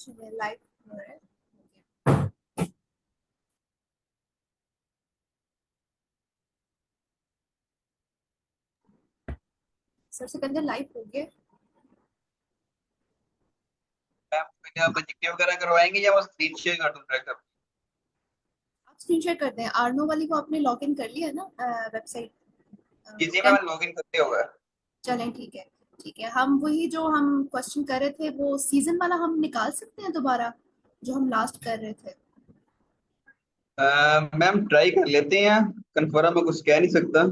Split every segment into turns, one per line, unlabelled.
Live हो रहा है। सर सिकंदर लाइव हो गया।
मैम क्या प्रोजेक्ट वगैरह करवाएंगे या बस स्क्रीन शेयर कर दूं डायरेक्ट?
आप स्क्रीन शेयर करते हैं। आर्नो वाली को आपने लॉग इन कर लिया ना वेबसाइट?
किसी में
कैम
लॉगिन करते होगा।
चलें ठीक है। ठीक है, हम वही जो हम क्वेश्चन कर रहे थे वो सीजन वाला हम निकाल सकते हैं दोबारा, जो हम लास्ट कर रहे थे।
मैम ट्राई कर लेते हैं, कंफर्म मैं कुछ कह नहीं सकता।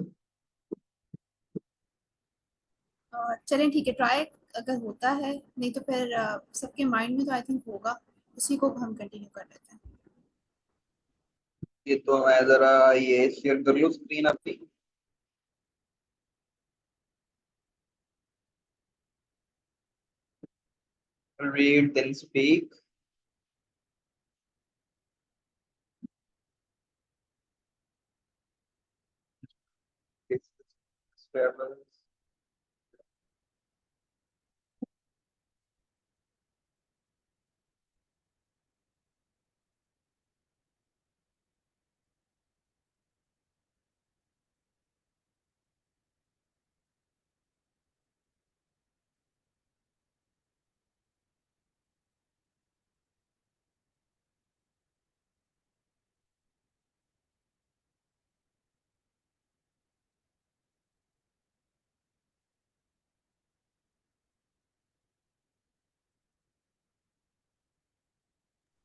चलें ठीक है, ट्राई अगर होता है, नहीं तो फिर सबके माइंड में तो आई थिंक होगा, उसी को हम कंटिन्यू कर लेते हैं।
ये तो मैं जरा ये शेयर कर लूं स्क्रीन अपनी। Read then speak.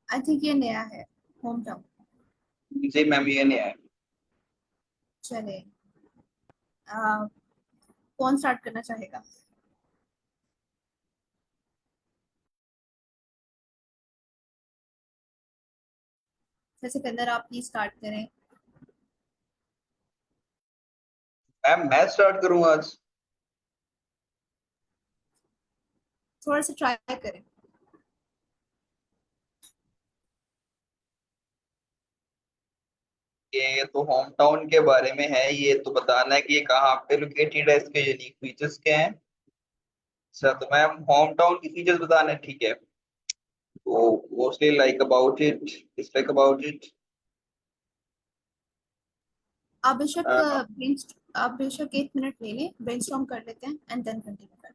I think ये नया है, होम टाउन।
जी मैम ये नहीं है।
चले, कौन स्टार्ट करना चाहेगा? सर सिकंदर आप प्लीज स्टार्ट करें।
मैम मैं स्टार्ट करूंगा आज।
थोड़ा सा ट्राई करें।
ये तो होम टाउन के बारे में है, ये तो बताना है कि ये कहाँ पे लोकेटेड है, इसके यूनिक फीचर्स क्या हैं। अच्छा तो मैम होम टाउन की फीचर्स बताना है, ठीक है। तो mostly like about it, dislike about it.
आप बेशक आप बेशक 1 मिनट ले लें, ब्रेनस्टॉर्म कर लेते हैं एंड देन कंटिन्यू करते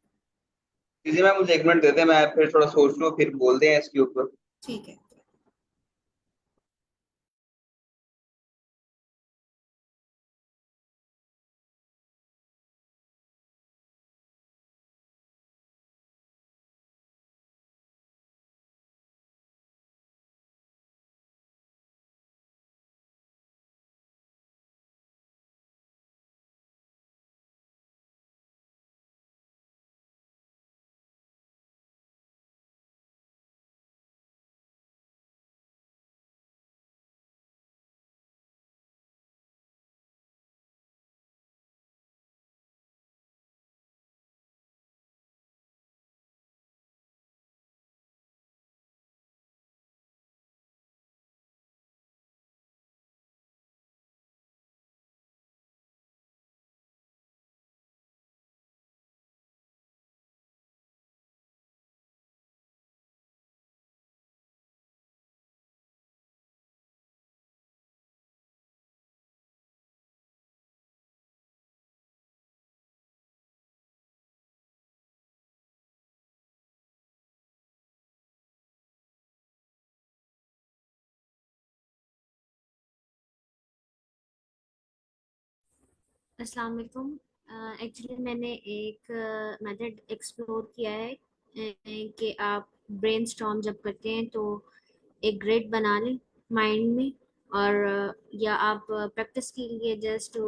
हैं।
जी मैम मुझे 1 मिनट देते हैं, मैं फिर थोड़ा सोच लूँ फिर बोलते हैं इसके ऊपर।
ठीक है।
अस्सलाम वालेकुम। एक्चुअली मैंने एक मेथड एक्सप्लोर किया है कि आप ब्रेनस्टॉर्म जब करते हैं तो एक ग्रिड बना लें माइंड में, और या आप प्रैक्टिस के लिए जस्ट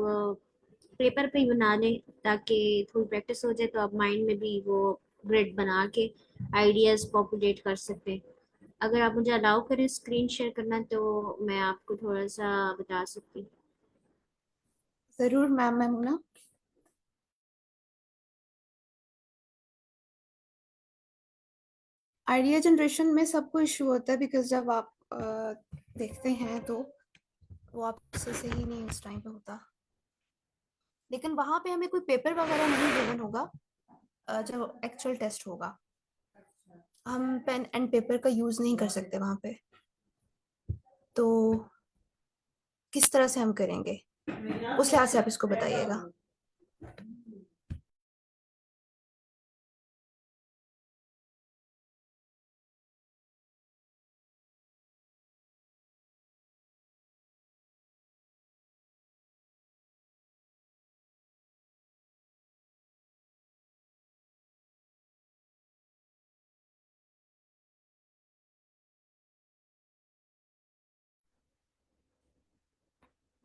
पेपर पे ही बना लें, ताकि थोड़ी प्रैक्टिस हो जाए तो आप माइंड में भी वो ग्रिड बना के आइडियाज़ पॉपुलेट कर सकते हैं। अगर आप मुझे अलाउ करें स्क्रीन शेयर करना तो मैं आपको थोड़ा सा बता सकती हूँ।
जरूर मैम, मैं हूं ना। आइडिया जनरेशन में सबको इशू होता है, बिकॉज जब आप देखते हैं तो वो आपसे सही नहीं उस टाइम पे होता। लेकिन वहां पे हमें कोई पेपर वगैरह नहीं गिवन होगा जब एक्चुअल टेस्ट होगा। हम पेन एंड पेपर का यूज नहीं कर सकते वहां पे, तो किस तरह से हम करेंगे, उस लिहाज से आप इसको बताइएगा।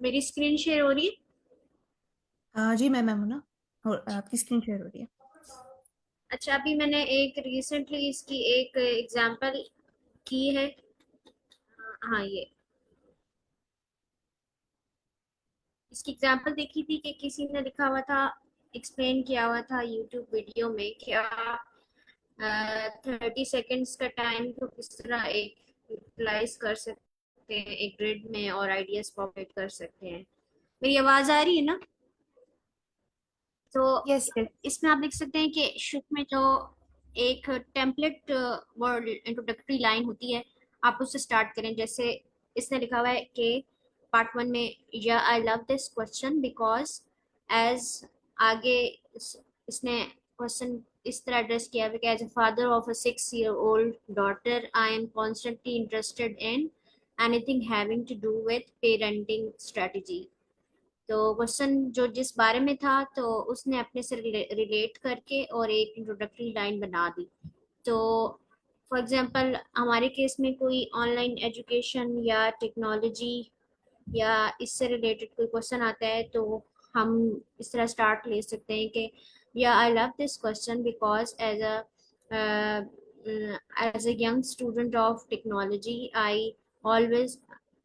मेरी स्क्रीन शेयर हो रही है?
जी मैम हूँ ना, और आपकी स्क्रीन शेयर हो रही है।
अच्छा, अभी मैंने एक रिसेंटली इसकी एक एग्जांपल की है। हाँ, ये इसकी एग्जांपल देखी थी कि किसी ने लिखा हुआ था, एक्सप्लेन किया हुआ था यूट्यूब वीडियो में कि आप 30 सेकेंड्स का टाइम को किस तरह एक यूटिलाइज कर सकते हैं एक ग्रिड में और आइडियाज पॉपुलेट कर सकते हैं। मेरी आवाज आ रही है ना? तो
यस यस।
इसमें आप देख सकते हैं कि शुरू में जो एक टेम्पलेट वर्ड इंट्रोडक्टरी लाइन होती है, आप उससे स्टार्ट करें। जैसे इसने लिखा हुआ है कि पार्ट 1 में, या I love this question because as आगे इसने क्वेश्चन इस तरह एड्रेस किया है कि as a father of a 6 year old daughter I am constantly interested in anything having to do with parenting strategy. तो क्वेश्चन जो जिस बारे में था, तो उसने अपने से रिलेट करके और एक इंट्रोडक्टरी लाइन बना दी। तो फॉर एग्जांपल हमारे केस में कोई ऑनलाइन एजुकेशन या टेक्नोलॉजी या इससे रिलेटेड कोई क्वेश्चन आता है, तो हम इस तरह स्टार्ट ले सकते हैं कि या I love this question because as a young student of technology I always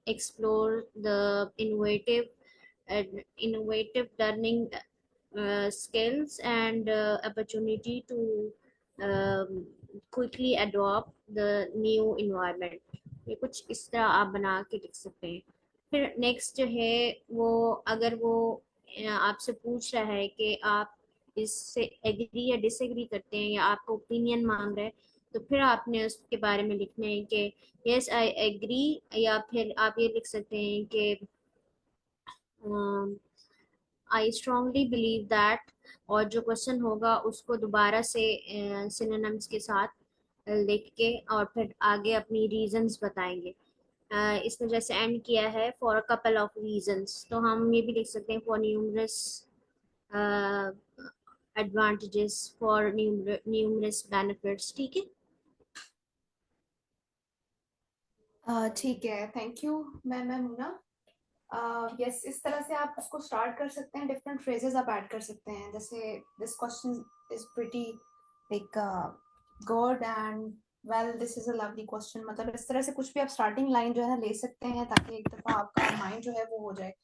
explore the innovative learning skills and opportunity to um, quickly adopt the new environment। ये कुछ इस तरह आप बना के लिख सकते हैं। फिर नेक्स्ट जो है, वो अगर वो आपसे पूछ रहा है कि आप इससे एग्री या डिसएग्री करते हैं या आपका ओपिनियन मांग रहा है, तो फिर आपने उसके बारे में लिखना है कि यस आई एग्री, या फिर आप ये लिख सकते हैं कि आई स्ट्रांगली बिलीव दैट। और जो क्वेश्चन होगा उसको दोबारा से सिनोनिम्स के साथ लिख के और फिर आगे अपनी रीजंस बताएंगे। इसने जैसे एंड किया है for a couple of reasons, तो हम ये भी लिख सकते हैं for numerous advantages, for numerous benefits. ठीक है।
ठीक है, थैंक यू मैम हूँ ना। यस, इस तरह से आप उसको स्टार्ट कर सकते हैं, डिफरेंट फ्रेजेस आप ऐड कर सकते हैं, जैसे this question is pretty like good and well this is a lovely question, मतलब इस तरह से कुछ भी आप स्टार्टिंग लाइन जो है ना ले सकते हैं, ताकि एक दफा आपका माइंड जो है वो हो जाए,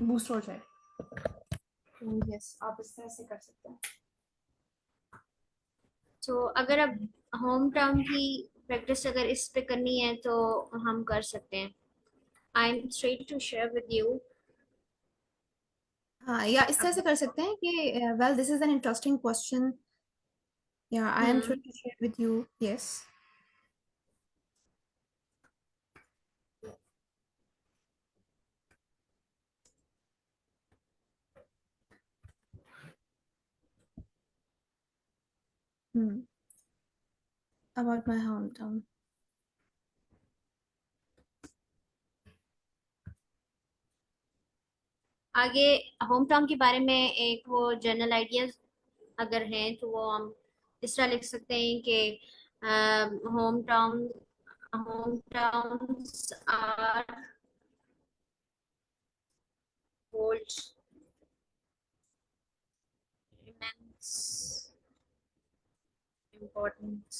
बूस्ट हो जाए। यस, आप इस तरह से कर सकते हैं।
तो अगर अब होम टाउन की प्रैक्टिस अगर इस पे करनी है तो हम कर सकते हैं। I am straight to share with you.
हाँ, या इस तरह से कर सकते हैं कि well this is an interesting question, या I am
hmm.
Sure to share with you. Yes. Hmm, about my home town.
आगे होम टाउन के बारे में एक वो जनरल आइडियाज अगर हैं, तो वो हम इस तरह लिख सकते हैं कि home town home towns are hold immense importance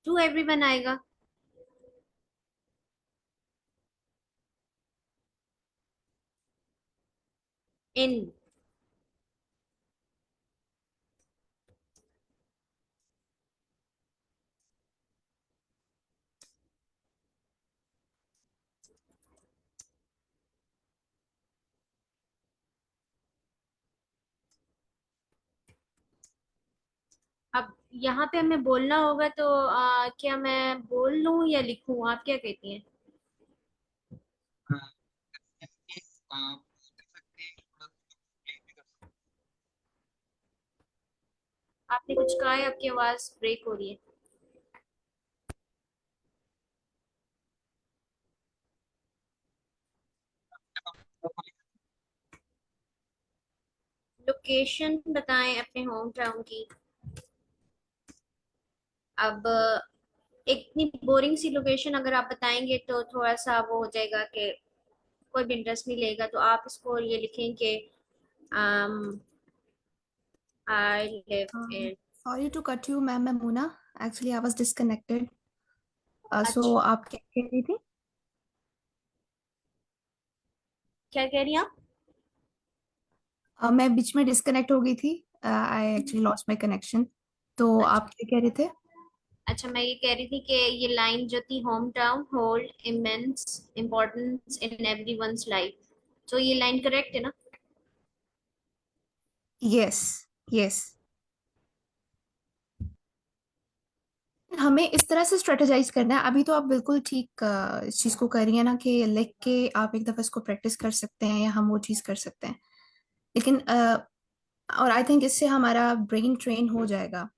to everyone आएगा। in यहाँ पे हमें बोलना होगा तो क्या मैं बोल लूँ या लिखूँ, आप क्या कहती हैं?
हाँ, जैसे कि आप बोल सकते हैं, थोड़ा सा explain भी कर सकते
आपने कुछ कहा है, आपकी आवाज ब्रेक हो रही है।
हैं।
लोकेशन बताएं अपने होम टाउन की। अब एक इतनी बोरिंग सी लोकेशन अगर आप बताएंगे तो थोड़ा सा वो हो जाएगा कि कोई भी इंटरेस्ट नहीं लेगा, तो आप इसको ये लिखें कि I live in.
Sorry to cut you ma'am Maimoona, actually I was disconnected. So
अच्छा,
आप क्या कह रही थी?
क्या कह रही हैं आप?
मैं बीच में डिस्कनेक्ट हो गई थी। I actually lost my connection. तो
अच्छा।
आप क्या कह रहे थे?
अच्छा, मैं ये कह रही थी कि ये लाइन जो थी, home town hold immense importance in everyone's life, तो ये लाइन करेक्ट है ना?
Yes, yes. हमें इस तरह से स्ट्रेटेजाइज करना है। अभी तो आप बिल्कुल ठीक इस चीज को कर रही है ना कि लिख के आप एक दफा इसको प्रैक्टिस कर सकते हैं या हम वो चीज कर सकते हैं। लेकिन और आई थिंक इससे हमारा ब्रेन ट्रेन हो जाएगा।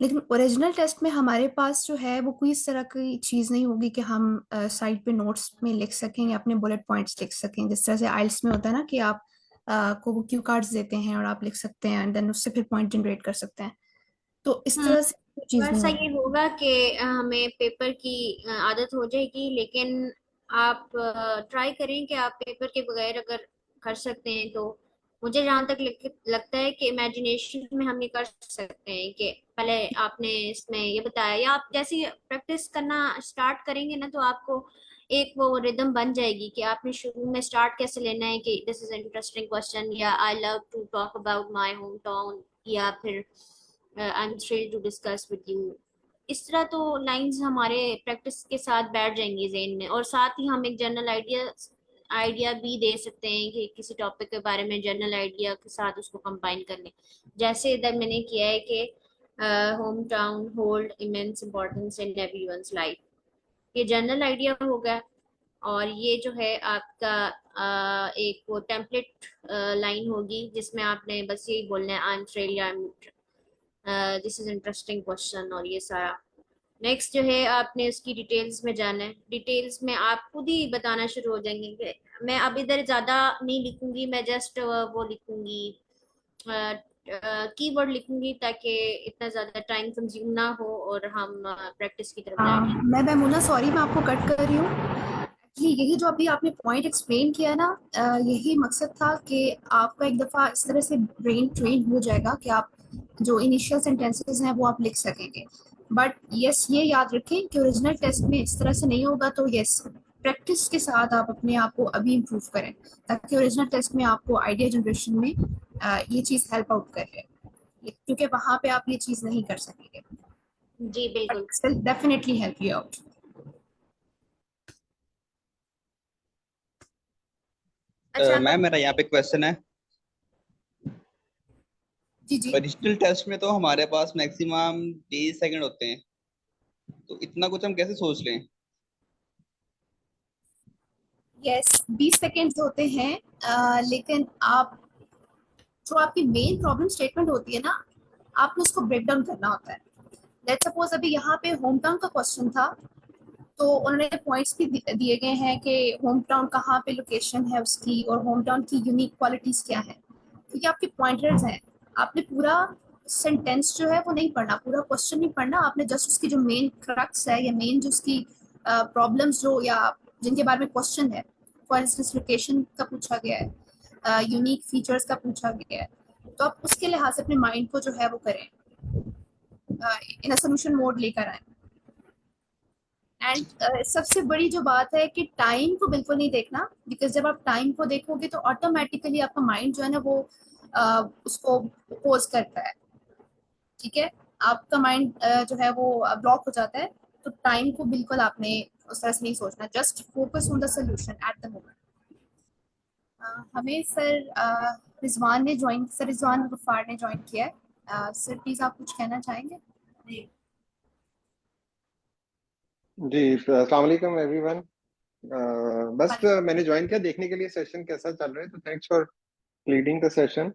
लेकिन ओरिजिनल टेस्ट में हमारे पास जो है वो कोई इस तरह की चीज नहीं होगी कि हम साइड पे नोट्स में लिख सकें या अपने बुलेट पॉइंट्स लिख सकें, जिस तरह से आइल्स में होता है ना कि आप को वो क्यू कार्ड्स देते हैं और आप लिख सकते हैं एंड देन उससे फिर पॉइंट जनरेट कर सकते हैं। तो इस
हम्म।
तरह से कोई चीज
थोड़ा
नहीं
सा ये
होगी।
होगा कि हमें पेपर की आदत हो जाएगी, लेकिन आप ट्राई करें कि आप पेपर के बगैर अगर कर सकते हैं तो मुझे जहाँ तक लगता है कि इमेजिनेशन में हम ये कर सकते हैं कि पहले आपने इसमें ये बताया, या आप जैसे प्रैक्टिस करना स्टार्ट करेंगे ना तो आपको एक वो रिदम बन जाएगी कि आपने शुरू में स्टार्ट कैसे लेना है कि दिस इज इंटरेस्टिंग क्वेश्चन, या I love to talk about my home town, या फिर I am thrilled to discuss with you. इस तरह तो लाइंस हमारे प्रैक्टिस के साथ बैठ जाएंगी जेन में, और साथ ही हम एक जनरल आइडिया आइडिया भी दे सकते हैं कि किसी टॉपिक के बारे में जनरल आइडिया के साथ उसको कंबाइन कर लें। जैसे इधर मैंने किया है कि home town hold immense importance in everyone's life, ये जनरल आइडिया हो गया। और ये जो है आपका एक वो टेम्पलेट लाइन होगी जिसमें आपने बस यही बोलना है, आई am thrilled, this is interesting question, और ये सारा। नेक्स्ट जो है आपने उसकी डिटेल्स में जाना है, डिटेल्स में आप खुद ही बताना शुरू हो जाएंगे कि मैं अब इधर ज्यादा नहीं लिखूंगी, मैं जस्ट वो लिखूंगी, कीवर्ड लिखूंगी ताकि इतना ज्यादा टाइम कंज्यूम ना हो और हम प्रैक्टिस की तरफ जाएं।
मैं मैमूना सॉरी मैं आपको कट कर रही हूँ। एक्चुअली यही जो अभी आपने पॉइंट एक्सप्लेन किया ना, यही मकसद था कि आपका एक दफ़ा इस तरह से ब्रेन ट्रेन हो जाएगा कि आप जो इनिशियल सेंटेंसेस हैं वो आप लिख सकेंगे। बट यस ये याद रखें कि ओरिजिनल टेस्ट में इस तरह से नहीं होगा। तो यस, प्रैक्टिस के साथ आप अपने आप को अभी इम्प्रूव करें ताकि ओरिजिनल टेस्ट में आपको आइडिया जनरेशन में ये चीज़ हेल्प आउट करे, क्योंकि वहाँ पे आप ये चीज़ नहीं कर सकेंगे।
जी
बट
बिल्कुल।
Still definitely help you out.
अच्छा
मैम मेरा यहाँ पे क्वेश्चन है।
जी जी।
डिजिटल टेस्ट में तो हमारे पास मैक्सिमम 20 सेकंड होते हैं, तो इतना कुछ हम कैसे सोच लें?
यस 20 सेकेंड्स होते हैं। लेकिन आप जो आपकी मेन प्रॉब्लम स्टेटमेंट होती है ना, आपको उसको ब्रेक डाउन करना होता है। लेट्स सपोज अभी यहाँ पे होम टाउन का क्वेश्चन था, तो उन्होंने पॉइंट्स भी दिए गए हैं कि होम टाउन कहाँ पे लोकेशन है उसकी और होम टाउन की यूनिक क्वालिटीज क्या है। तो ये आपके पॉइंटर्स हैं। आपने पूरा सेंटेंस जो है वो नहीं पढ़ना, पूरा क्वेश्चन नहीं पढ़ना, आपने जस्ट उसकी जो मेन क्रक्स है या मेन जो उसकी प्रॉब्लम्स जो या जिनके बारे में क्वेश्चन है, फॉर इंस्टेंस लोकेशन का पूछा गया है, यूनिक फीचर्स का पूछा गया है, तो आप उसके लिहाज से अपने माइंड को जो है वो करें, इन सोल्यूशन मोड लेकर आए। एंड सबसे बड़ी जो बात है कि टाइम को बिल्कुल नहीं देखना, बिकॉज जब आप टाइम को देखोगे तो ऑटोमेटिकली आपका माइंड जो है ना वो उसको पोज करता है। ठीक है, आपका माइंड जो है वो ब्लॉक हो जाता है। तो टाइम को बिल्कुल आपने उस तरह से नहीं सोचना, just focus on the solution at the moment. हमें सर रिजवान ने ज्वाइन, सर रिजवान गफ्फार ने ज्वाइन किया है। सर प्लीज आप कुछ कहना चाहेंगे?
जी अस्सलाम वालेकुम एवरीवन। बस मैंने ज्वाइन किया देखने के लिए सेशन कैसा चल रहा है, तो thanks for leading the session.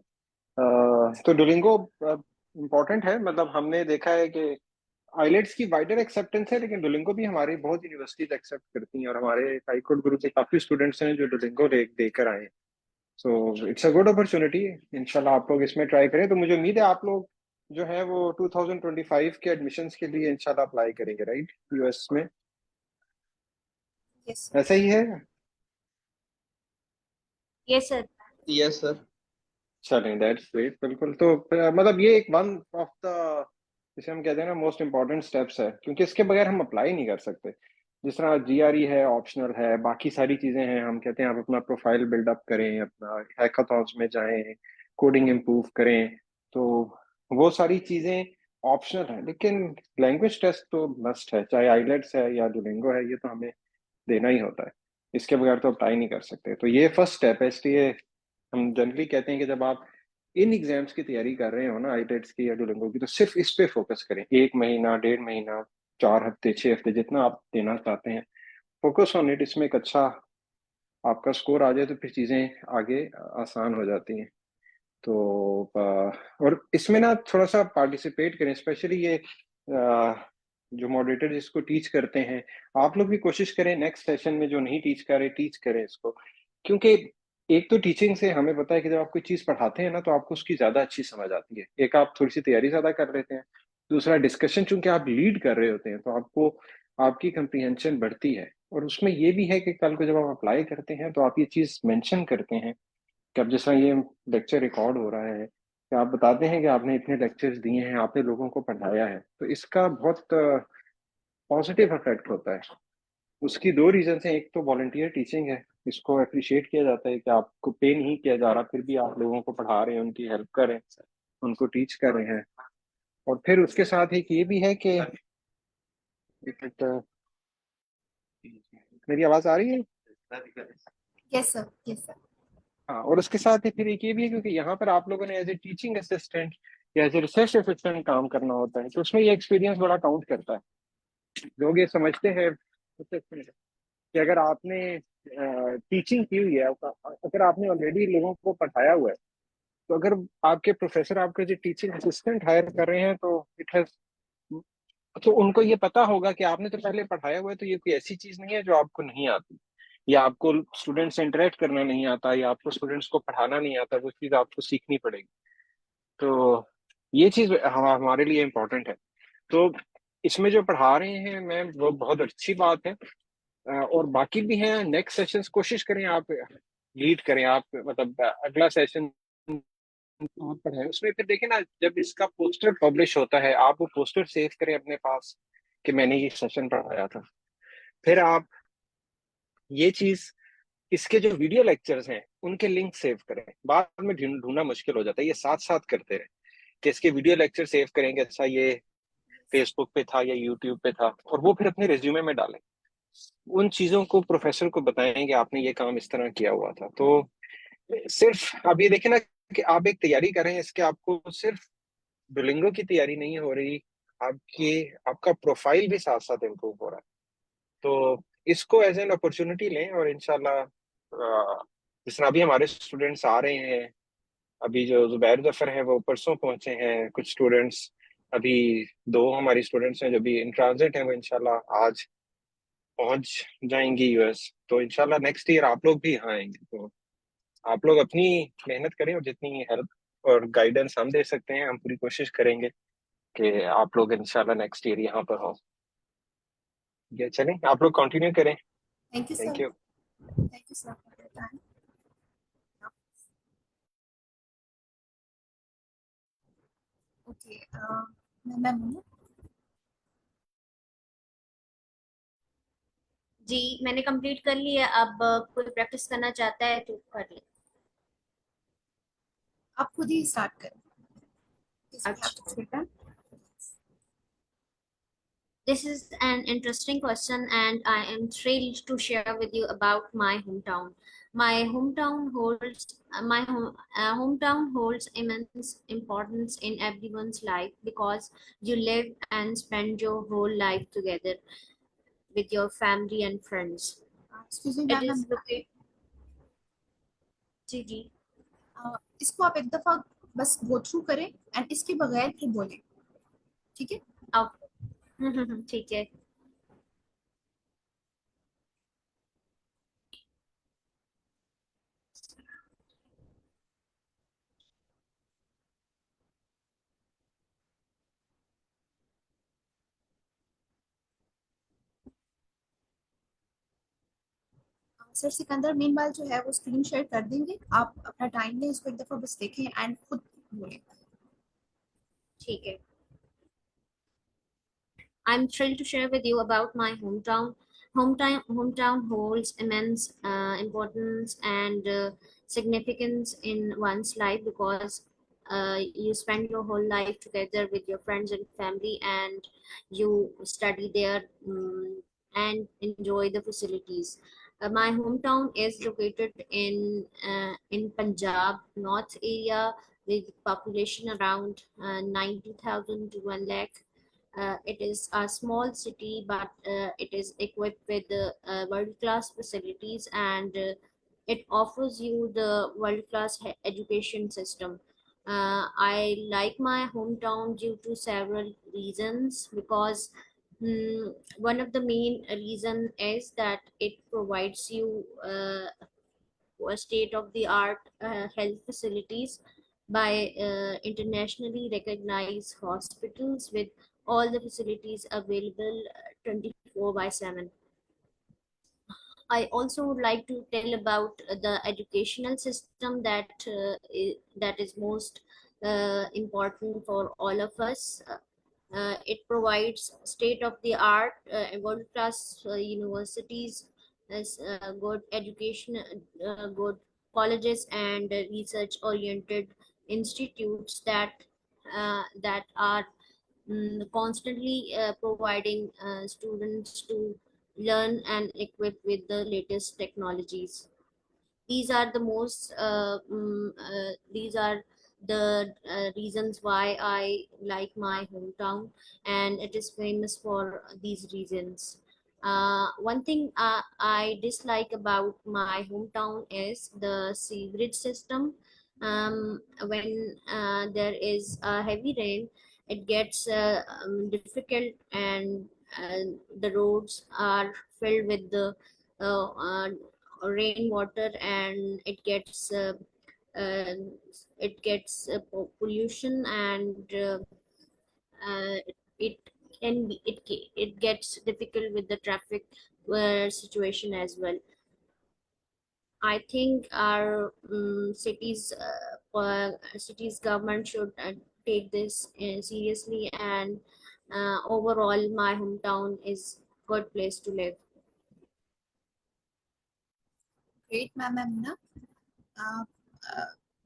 तो डुलिंगो इम्पोर्टेंट है, मतलब हमने देखा है कि आइलेट्स की वाइडर एक्सेप्टेंस है, लेकिन डुलिंगो भी हमारी बहुत यूनिवर्सिटीज एक्सेप्ट करती हैं, और हमारे हाईकोर्ट ग्रुप के काफी स्टूडेंट्स हैं जो डुलिंगो देकर आए हैं। So it's a good opportunity. इंशाल्लाह आप लोग इसमें ट्राई करें, तो मुझे उम्मीद है आप लोग जो है वो 2025 के एडमिशन्स के लिए इंशाल्लाह अप्लाई करेंगे, राइट, यूएस में?
Yes, sir.
ऐसा ही है?
Yes sir.
Yes sir.
चलें, दैट्स ग्रेट। बिल्कुल, तो मतलब ये एक वन ऑफ द, जिसे हम कहते हैं ना, मोस्ट इम्पॉर्टेंट स्टेप्स है, क्योंकि इसके बगैर हम अप्लाई नहीं कर सकते। जिस तरह जीआरई है, ऑप्शनल है, बाकी सारी चीजें हैं, हम कहते हैं आप अपना प्रोफाइल बिल्डअप करें, अपना हैकाथॉन्स में जाएं, कोडिंग इम्प्रूव करें, तो वो सारी चीजें ऑप्शनल है, लेकिन लैंग्वेज टेस्ट तो मस्ट है, चाहे आइलेट्स है या डुलिंगो है, ये तो हमें देना ही होता है। इसके बगैर तो अप्लाई नहीं कर सकते, तो ये फर्स्ट स्टेप है। इसलिए हम जनरली कहते हैं कि जब आप इन एग्जाम्स की तैयारी कर रहे हो ना, आईटेट्स की या डुलिंगो की, तो सिर्फ इस पे फोकस करें। 1 महीना, 1.5 महीना, 4 हफ्ते, 6 हफ्ते, जितना आप देना चाहते हैं, फोकस ऑन इट। इसमें एक अच्छा आपका स्कोर आ जाए तो फिर चीजें आगे आसान हो जाती हैं। तो और इसमें ना थोड़ा सा पार्टिसिपेट करें, स्पेशली ये जो मॉडरेटर जिसको टीच करते हैं, आप लोग भी कोशिश करें नेक्स्ट सेशन में जो नहीं टीच कर रहे, टीच करें इसको। क्योंकि एक तो टीचिंग से हमें पता है कि जब आप कोई चीज पढ़ाते हैं ना, तो आपको उसकी ज्यादा अच्छी समझ आती है। एक, आप थोड़ी सी तैयारी ज्यादा कर लेते हैं। दूसरा, डिस्कशन चूंकि आप लीड कर रहे होते हैं, तो आपको आपकी कंप्रीहेंशन बढ़ती है। और उसमें ये भी है कि कल को जब आप अप्लाई करते हैं, तो आप ये चीज मेंशन करते हैं कि अब जैसा ये लेक्चर रिकॉर्ड हो रहा है, कि आप बताते हैं कि आपने इतने लेक्चर्स दिए हैं, आपने लोगों को पढ़ाया है, तो इसका बहुत पॉजिटिव इफेक्ट होता है। उसकी दो रीजन हैं। एक तो वॉलंटियर टीचिंग है, इसको अप्रिशिएट किया जाता है कि आपको पे नहीं किया जा रहा, फिर भी आप लोगों को पढ़ा रहे हैं, उनकी हेल्प कर रहे हैं, उनको टीच कर रहे हैं। और फिर उसके साथ एक ये भी है कि मेरी आवाज आ रही है?
Yes, sir. Yes, sir.
हाँ, और उसके साथ ही फिर एक ये भी है, क्योंकि यहाँ पर आप लोगों ने एज ए टीचिंग असिस्टेंट या एज ए रिसर्च असिस्टेंट काम करना होता है, तो उसमें ये एक्सपीरियंस बड़ा काउंट करता है। लोग ये समझते हैं कि अगर आपने टीचिंग की हुई है, अगर आपने ऑलरेडी लोगों को पढ़ाया हुआ है, तो अगर आपके प्रोफेसर आपके जो टीचिंग असिस्टेंट हायर कर रहे हैं, तो इट हैज, तो उनको ये पता होगा कि आपने तो पहले पढ़ाया हुआ है, तो ये कोई ऐसी चीज नहीं है जो आपको नहीं आती, या आपको स्टूडेंट से इंटरेक्ट करना नहीं आता, या आपको स्टूडेंट्स को पढ़ाना नहीं आता, वो चीज आपको सीखनी पड़ेगी। तो ये चीज हमारे लिए इम्पोर्टेंट है। तो इसमें जो पढ़ा रहे हैं मैं, वो बहुत अच्छी बात है। और बाकी भी हैं, नेक्स्ट सेशंस कोशिश करें आप लीड करें, आप मतलब अगला सेशन आप पढ़ाएं, उसमें फिर देखें ना, जब इसका पोस्टर पब्लिश होता है, आप वो पोस्टर सेव करें अपने पास कि मैंने ये सेशन पढ़ाया था। फिर आप ये चीज, इसके जो वीडियो लेक्चर्स हैं उनके लिंक सेव करें। बाद में ढूंढना मुश्किल हो जाता है, ये साथ साथ करते रहे कि इसके वीडियो लेक्चर सेव करेंगे, अच्छा ये फेसबुक पे था या यूट्यूब पे था, और वो फिर अपने रिज्यूमे में डालें। उन चीजों को प्रोफेसर को बताएं कि आपने ये काम इस तरह किया हुआ था। तो सिर्फ अब ये देखें ना कि आप एक तैयारी कर रहे हैं, इसके आपको सिर्फ डुलिंगो की तैयारी नहीं हो रही, आपकी आपका प्रोफाइल भी साथ साथ इम्प्रूव हो रहा है। तो इसको एज एन अपॉर्चुनिटी लें, और इंशाल्लाह जिस तरह अभी हमारे स्टूडेंट्स आ रहे हैं, अभी जो जुबैर जफर है वो परसों पहुंचे हैं, कुछ स्टूडेंट्स अभी, दो हमारी स्टूडेंट्स हैं जो भी इन ट्रांजिट हैं, वो इंशाल्लाह आज पहुंच जाएंगी यूएस। तो इंशाल्लाह नेक्स्ट ईयर आप लोग भी यहाँ आएंगे। तो आप लोग अपनी मेहनत करें, और जितनी हेल्प और गाइडेंस हम दे सकते हैं, हम पूरी कोशिश करेंगे कि आप लोग इंशाल्लाह नेक्स्ट ईयर यहाँ पर हो। ये चलें, आप लोग कंटिन्यू करें।
Thank you, sir.
Thank you.
Thank you, sir, for your time. Okay. मैं हूँ।
जी मैंने कंप्लीट कर लिया। अब कोई प्रैक्टिस करना चाहता है तो कर ले।
आप खुद ही स्टार्ट करें।
अच्छा, this is an interesting question and I am thrilled to share with you about my hometown. Hometown holds immense importance in everyone's life because you live and spend your whole life together with your family and friends.
Excuse me
It
ma'am,
is located. जी जी.
इसको आप एक दफा बस go through करें and इसके बगैर फिर बोलें, ठीक है?
अब ठीक है.
सर सिकंदर मीनवाइल जो है वो स्क्रीन शेयर कर देंगे, आप अपना टाइम लें, इसको एक दफा बस देखें एंड खुद बोलें.
ठीक है. I'm thrilled to share with you about my hometown. Hometown holds immense importance and significance in one's life because you spend your whole life together with your friends and family, and you study there, and enjoy the facilities. My hometown is located in Punjab, North area, with population around 90,000 to 1 lakh. It is a small city, but it is equipped with world-class facilities, and it offers you the world-class education system. I like my hometown due to several reasons because one of the main reason is that it provides you state-of-the-art health facilities by internationally recognized hospitals with all the facilities available 24 by 7. I also would like to tell about the educational system that is most important for all of us. It provides state-of-the-art, world-class universities, as good education, good colleges, and research-oriented institutes that are constantly providing students to learn and equip with the latest technologies. These are the reasons why I like my hometown, and it is famous for these reasons. One thing I dislike about my hometown is the sewerage system. When there is a heavy rain, it gets difficult, and the roads are filled with the uh, rainwater, and uh, pollution, and uh, it it gets difficult with the traffic situation as well. I think our cities government should take this seriously, and overall my hometown is good place to live.
Great ma'am ना.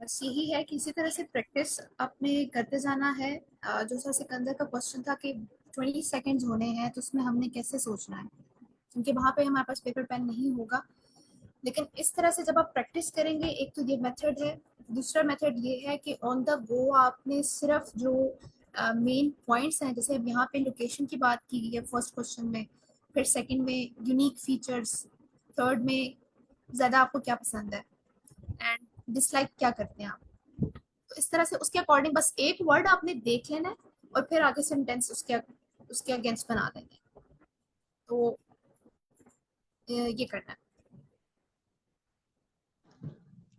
बस यही है कि इसी तरह से practice अपने करते जाना है. जो सर सिकंदर का क्वेश्चन था कि 20 सेकंड्स होने हैं तो उसमें हमने कैसे सोचना है, क्योंकि वहाँ पे हमारे पास पेपर पेन नहीं होगा. लेकिन इस तरह से जब आप प्रैक्टिस करेंगे, एक तो ये मेथड है. दूसरा मेथड ये है कि ऑन द गो आपने सिर्फ जो मेन पॉइंट्स हैं, जैसे अब यहाँ पे लोकेशन की बात की गई है फर्स्ट क्वेश्चन में, फिर सेकंड में यूनिक फीचर्स, थर्ड में ज़्यादा आपको क्या पसंद है एंड डिसलाइक क्या करते हैं आप, तो इस तरह से उसके अकॉर्डिंग बस एक वर्ड आपने देख लेना है और फिर आगे सेंटेंस उसके अगेंस्ट बना देंगे. तो ये करना है.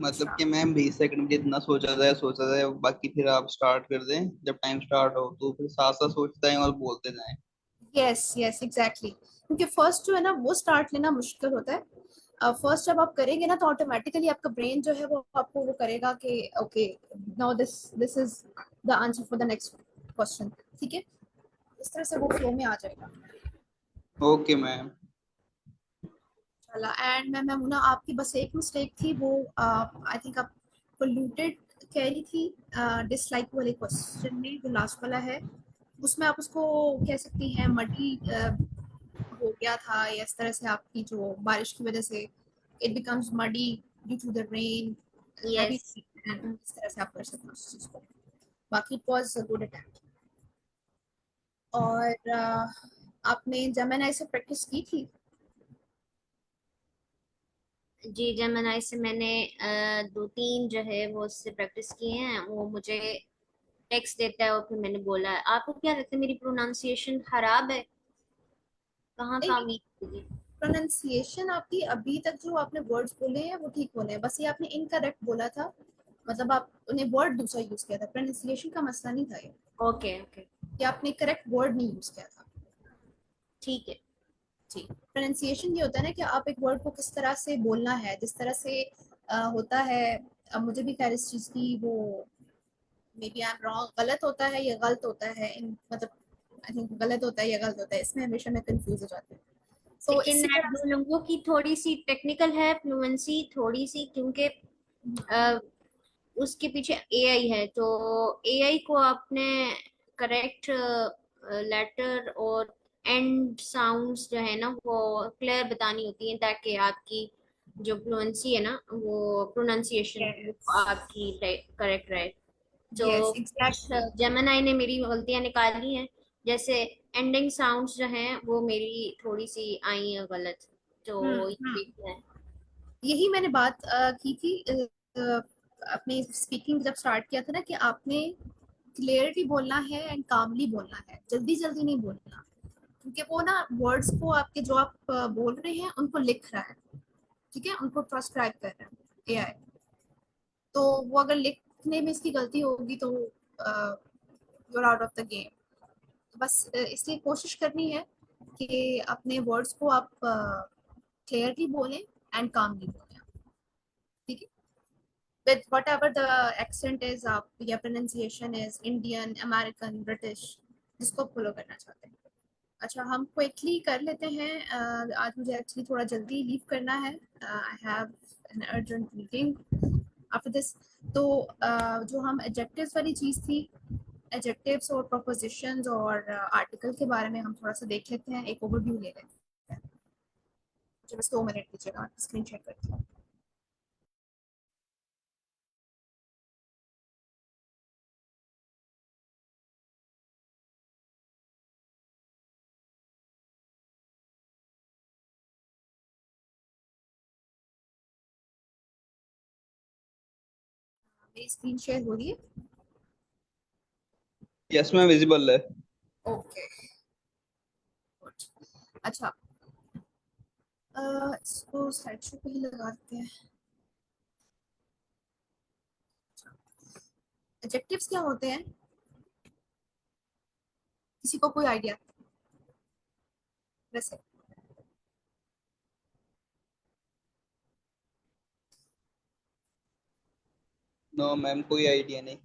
मतलब कि मैम 20 सेकंड में जितना सोचा जाए, बाकी फिर आप स्टार्ट कर दें, जब टाइम स्टार्ट हो तो फिर साथ साथ सोचते हैं और बोलते जाएं.
यस यस एग्जैक्टली, क्योंकि फर्स्ट जो है ना वो स्टार्ट लेना मुश्किल होता है. फर्स्ट जब आप करेंगे ना तो ऑटोमेटिकली आपका ब्रेन जो है वो आपको वो करेगा कि okay now this is the answer for the next question. ठीक है, इस तरह से वो फ्लो में आ जाएगा.
Okay ma'am.
चला. एंड मैम मुना, आपकी बस एक मिस्टेक थी, वो आई थिंक आप पोल्यूटेड कह रही थी डिसलाइक वाले क्वेश्चन में, जो लास्ट वाला है उसमें आप उसको कह सकती हैं मडी हो गया था, या इस तरह से आपकी जो बारिश की वजह से it becomes muddy due to the rain, heavy
yes.
And इस तरह से आप कर सकते हो उस चीज को। बाकी it was a good attempt. और आपने जेमिनी से प्रैक्टिस की थी?
जी, जेमिनी से मैंने 2-3 जो है वो उससे प्रैक्टिस किए हैं। वो मुझे टेक्स्ट देता है और फिर मैंने बोला है। आपको क्या लगता है मेरी प्रोनाउंसिएशन खराब है? कहाँ
नहीं,
कहाँ वीक होगी?
प्रोनाउंसिएशन आपकी अभी तक जो आपने वर्ड्स बोले हैं वो ठीक बोले हैं, बस ये आपने इनकरेक्ट बोला था, मतलब आप उन्हें वर्ड दूसरा यूज किया था। प्रोनाउंसिएशन का मसला नहीं था ये,
ओके ओके,
कि आपने करेक्ट वर्ड नहीं यूज किया था।
ठीक है।
जी, प्रोनाउंसिएशन ये होता है ना कि आप एक वर्ड को किस तरह से बोलना है, जिस तरह से होता है। अब मुझे भी खैर इस चीज की वो maybe I am wrong, गलत होता है या गलत होता है, इन मतलब आई थिंक गलत होता है या गलत होता है, इसमें हमेशा मैं कंफ्यूज हो जाती हूँ। तो
लेकिन
इसी तरह से
डुओलिंगो की थोड़ी सी टेक्निकल है फ्लुएंसी, थोड़ी सी, क्योंकि अ, उसके पीछे एआई है। तो एआई को आपने करेक्ट लेटर और एंड साउंड्स जो है ना वो क्लियर बतानी होती है, ताकि आपकी जो फ्लुएंसी है ना, वो प्रोनाउंसिएशन वो
यस
आपकी करेक्ट रहे। तो
यस
कुछ
एग्जैक्टली।
जेमिनी ने मेरी गलतियां निकाली हैं। जैसे एंडिंग साउंड्स जो हैं वो मेरी थोड़ी सी आई हैं गलत। तो ये
हम्म,
देखना है।
यही मैंने बात की थी अपने स्पीकिंग जब स्टार्ट किया था ना, कि आपने क्लियरली बोलना है एंड कामली बोलना है, जल्दी जल्दी नहीं बोलना, क्योंकि वो ना वर्ड्स को आपके जो आप बोल रहे हैं उनको लिख रहा है, ठीक है, उनको ट्रांसक्राइब कर रहा है एआई। तो वो अगर लिखने में इसकी गलती होगी तो you are out of the game. तो बस इसलिए कोशिश करनी है कि अपने वर्ड्स को आप क्लियरली बोलें एंड कामली बोलें, ठीक है, with whatever the accent is, आप या pronunciation is Indian, American, British, जिसको फॉलो करना चाहते हैं। अच्छा, हम क्विकली कर लेते हैं। आज मुझे एक्चुअली थोड़ा जल्दी लीव करना है, I have an urgent meeting after this. तो जो हम एडजेक्टिव्स वाली चीज़ थी, एडजेक्टिव्स और प्रोपोजिशंस और आर्टिकल के बारे में हम थोड़ा सा देख लेते हैं, एक ओवरव्यू ले लेते हैं। मुझे बस 2 मिनट दीजिएगा, स्क्रीन शेयर करती हूँ। मेरी स्क्रीन शेयर हो रही है?
यस मैम, विजिबल है।
ओके, अच्छा, इसको स्लाइड शो पे ही लगा देते हैं। एडजेक्टिव्स क्या होते हैं, किसी को कोई आइडिया वैसे?
नो मैम, कोई आइडिया नहीं।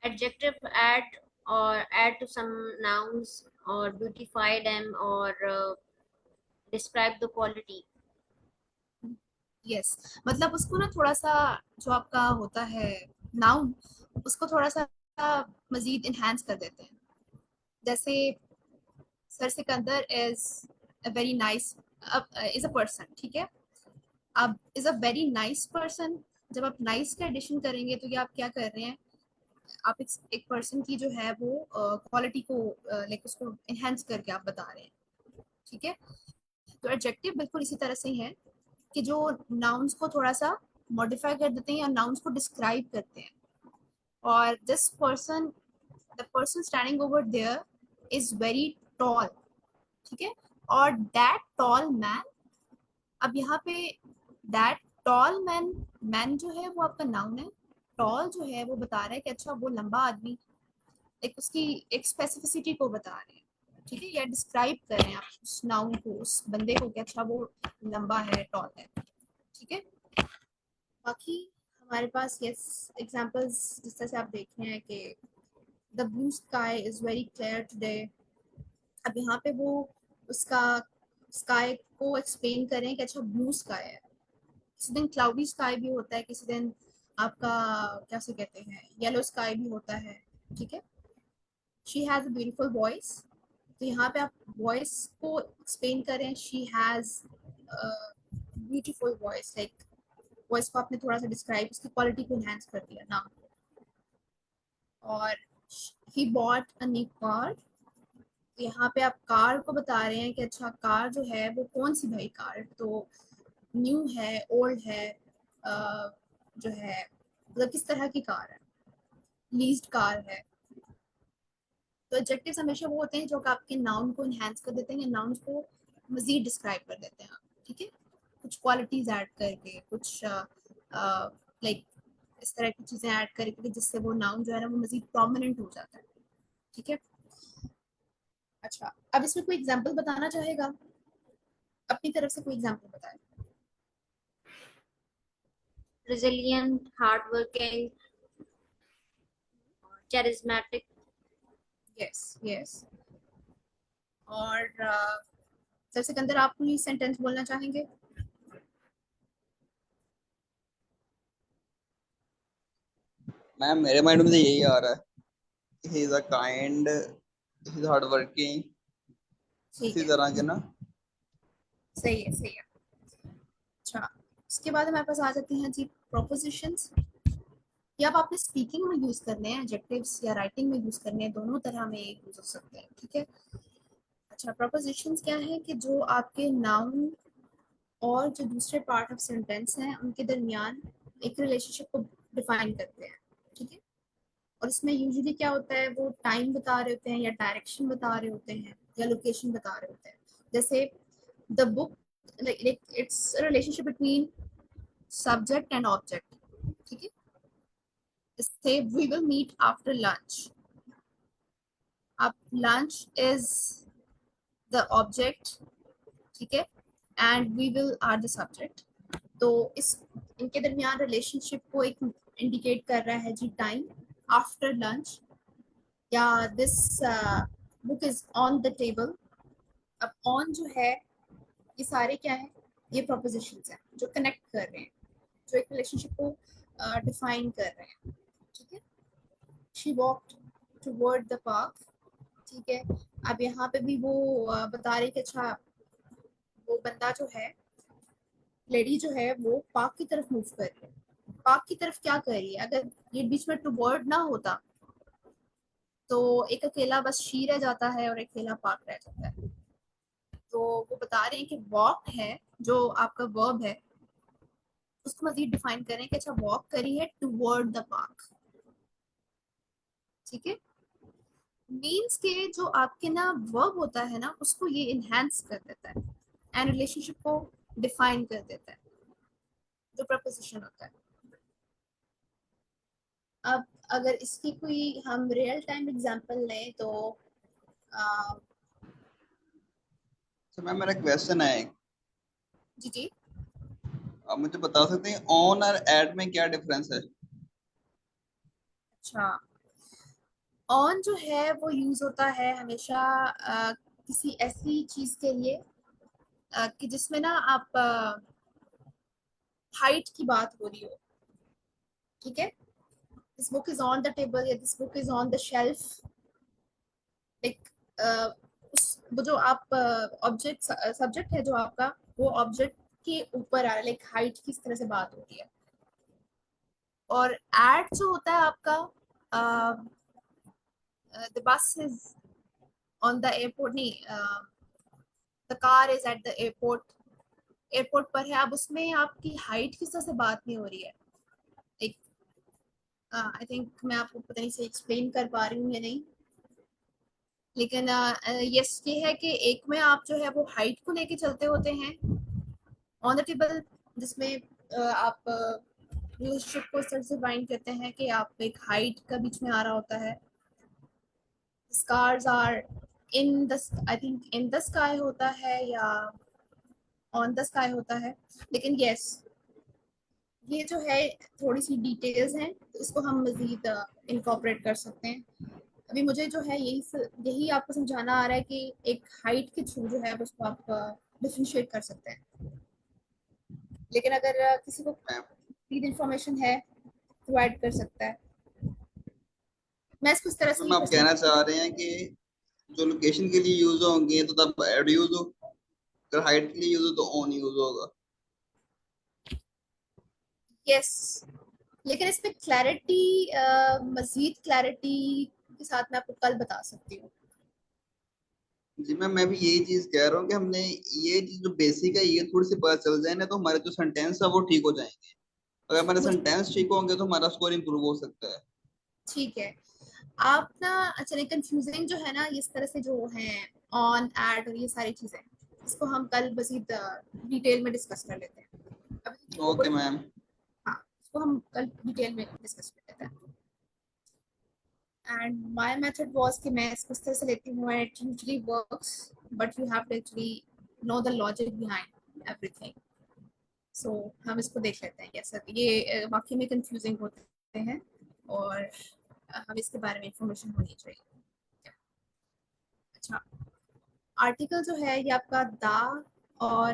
Adjective add to some nouns और ब्यूटीफाई देम और डिस्क्राइब द क्वालिटी।
यस, मतलब उसको ना थोड़ा सा, जो आपका होता है नाउन, उसको थोड़ा सा मजीद इनहेंस कर देते हैं। जैसे sir Sikandar is a very nice, is a person, ठीक है। अब is a very nice person, जब आप नाइस का एडिशन करेंगे तो ये आप क्या कर रहे हैं, आप एक पर्सन की जो है वो क्वालिटी को लाइक उसको इनहेंस करके आप बता रहे हैं, ठीक है। तो एडजेक्टिव बिल्कुल इसी तरह से ही है, कि जो नाउन्स को थोड़ा सा मॉडिफाई कर देते हैं या नाउन्स को डिस्क्राइब करते हैं। और this person, the person standing over there is very tall, ठीक है। और दैट टॉल मैन, अब यहाँ पे दैट टॉल मैन, मैन जो है वो आपका नाउन है, टॉल जो है वो बता रहा है कि अच्छा वो लंबा आदमी, एक उसकी एक स्पेसिफिसिटी को बता रहे हैं, ठीक है, या डिस्क्राइब कर रहे हैं आप उस नाउन को, उस बंदे को, कि अच्छा वो लंबा है, टॉल है, ठीक है। बाकी हमारे पास यस एग्जांपल्स जिस तरह से आप देख रहे हैं कि the blue sky is very clear today. अब यहाँ पे वो उसका स्काई को एक्सप्लेन करें कि अच्छा ब्लू स्काई है, किसी दिन क्लाउडी स्काई भी होता है, किसी दिन आपका क्या से कहते हैं येलो स्काई भी होता है, ठीक है। She has a beautiful voice, तो यहाँ पे आप वॉइस को एक्सप्लेन करें, she has beautiful voice, like voice को आपने थोड़ा सा डिस्क्राइब, उसकी क्वालिटी को इनहेंस कर दिया नाम को। और he bought a new car, यहाँ पे आप कार को बता रहे हैं कि अच्छा कार जो है वो कौन सी भाई कार, तो न्यू है, ओल्ड है, जो है मतलब किस तरह की कार है, लीज्ड कार है। तो एडजेक्टिव्स हमेशा वो होते हैं जो आपके नाउन को इनहेंस कर देते हैं या नाउन को मजीद डिस्क्राइब कर देते हैं, ठीक है, कुछ क्वालिटीज ऐड करके, कुछ लाइक इस तरह की चीजें ऐड करके जिससे वो नाउन जो है ना वो मजीद प्रोमिनेंट हो जाता है, ठीक है। अच्छा, अब इसमें कोई एग्जांपल बताना चाहेगा, अपनी तरफ से कोई एग्जांपल बताए।
resilient, hardworking, charismatic.
Yes yes. और सर सिकंदर, आप कोई सेंटेंस बोलना चाहेंगे?
मैम मेरे माइंड में तो यही आ रहा है, he is a kind, he is hard working,
ठीक
इसी
है,
तरह के ना।
सही है सही है। अच्छा, इसके बाद हमारे पास आ जाती हैं जी प्रोपोजिशंस। ये अब आपने स्पीकिंग में यूज करने हैं, एडजेक्टिव्स या राइटिंग में यूज करने हैं, दोनों तरह में यूज हो सकते हैं, ठीक है। अच्छा, प्रोपोजिशंस क्या है कि जो आपके नाउन और जो दूसरे पार्ट ऑफ सेंटेंस हैं उनके दरमियान एक रिलेशनशिप को डिफाइन करते हैं, ठीक है। और इसमें यूजुअली क्या होता है, वो टाइम बता रहे होते हैं या डायरेक्शन बता रहे होते हैं या लोकेशन बता रहे होते हैं। जैसे the book, like it's a relationship between subject and object, ठीक है। जैसे we will meet after lunch, अब लंच इज द ऑब्जेक्ट, ठीक है, and we will are the subject. तो इस इनके दरमियान रिलेशनशिप को एक इंडिकेट कर रहा है जी टाइम, आफ्टर लंच, या this book is on the table. अब ऑन जो है, ये सारे क्या है, ये प्रोपोजिशंस हैं जो कनेक्ट कर रहे हैं, जो एक रिलेशनशिप को डिफाइन कर रहे हैं, ठीक है। She walked toward the park, ठीक है। अब यहाँ पे भी वो बता रही कि अच्छा वो बंदा जो है, लेडी जो है वो पार्क की तरफ मूव कर रही है। पार्क की तरफ क्या कर रही है, अगर ये बीच में टुवर्ड ना होता तो एक अकेला बस शी रह जाता है और एक अकेला पार्क रह जाता है। तो वो बता रहे हैं कि वॉक है जो आपका वर्ब है, उसको मजीद डिफाइन करें कि अच्छा वॉक करी है टुवर्ड द पार्क, ठीक है। मीन्स के जो आपके ना वर्ब होता है ना उसको ये इनहेंस कर देता है एंड रिलेशनशिप को डिफाइन कर देता है, जो प्रपोजिशन होता है। अब अगर इसकी कोई हम रियल टाइम एग्जांपल लें तो
तो मैम मेरा क्वेश्चन है,
जी जी।
आप मुझे बता सकते हैं ऑन और एट में क्या डिफरेंस है?
अच्छा, ऑन जो है वो यूज होता है हमेशा किसी ऐसी चीज के लिए कि जिसमें ना आप हाइट की बात हो रही हो, ठीक है। This book is on the table या this book is on the shelf, like वो जो आप ऑब्जेक्ट सब्जेक्ट है जो आपका, वो ऑब्जेक्ट के ऊपर आ रहा है, लाइक हाइट की इस तरह से बात हो रही है। और एट जो होता है आपका, the bus is on the airport, नहीं, the car is at the airport, airport पर है। अब उसमें आपकी हाइट की तरह से बात नहीं हो रही है, एक आई थिंक मैं आपको पता नहीं से एक्सप्लेन कर पा रही हूँ या नहीं, लेकिन यस ये है कि एक में आप जो है वो हाइट को लेके चलते होते हैं ऑन द टेबल, जिसमें आप रिलेशनशिप को इस तरह से बाइंड करते हैं कि आप एक हाइट का बीच में आ रहा होता है। Scars are in the, I think in the sky होता है या ऑन द स्काई होता है, लेकिन यस ये जो है थोड़ी सी डिटेल्स हैं, तो इसको हम मजीद इनकॉर्पोरेट कर सकते हैं। अभी मुझे जो है यही आपको समझाना आ रहा है कि एक हाइट के थ्रू जो है उसको आप डिफरेंशिएट कर सकते हैं, लेकिन अगर किसी को कंप्लीट इंफॉर्मेशन है तो ऐड कर सकता है। मैं इसको इस तरह से
मैम
ही
आप कहना चाह रहे हैं कि जो लोकेशन के लिए यूज होंगे तो तब एड यूज हो, अगर हाइट के लिए यूज हो तो ऑन यूज होगा?
यस, लेकिन इस पे क्लैरिटी, मजीद क्लैरिटी के साथ मैं आपको कल बता सकती हूँ।
जी मैम, मैं भी यही चीज कह रहा हूँ कि हमने ये चीज जो बेसिक है ये थोड़ी सी पता चल जाए ना, तो हमारे जो सेंटेंस है वो ठीक हो जाएंगे। अगर हमारे
मुझे
सेंटेंस ठीक होंगे तो हमारा स्कोर इंप्रूव हो सकता है।
ठीक है। आप ना, चलिए कंफ्यूजिंग जो है ना इस तरह से जो है ऑन एड और ये सारी चीजें, इसको हम कल मजीद डिटेल में डिस्कस कर लेते हैं। अभी तो
ओके
ओवर,
मैम।
हाँ, इसको हम कल डिटेल में डिस्कस कर लेते हैं। एंड माय मेथड वाज कि मैं इसको इस तरह से लेती हूँ and it usually works, but you have to actually know the logic behind everything. So हम इसको देख लेते हैं कैसे ये वाकई में कंफ्यूजिंग होते हैं, और हमें इसके बारे में इंफॉर्मेशन होनी चाहिए। अच्छा, आर्टिकल जो है ये आपका दा और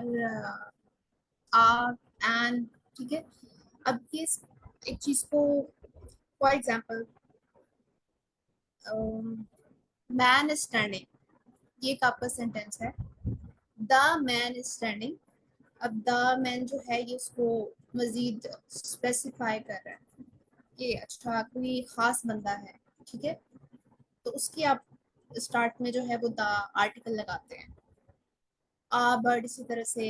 आ एंड, ठीक है। अब ये एक चीज को, for example, man is standing, ये एक आपका सेंटेंस है। The man is standing. अब द मैन जो है ये उसको मजीद स्पेसिफाई कर रहा है कि अच्छा कोई खास बंदा है, ठीक है। तो उसकी आप स्टार्ट में जो है वो द आर्टिकल लगाते हैं। आ बर्ड इसी तरह से,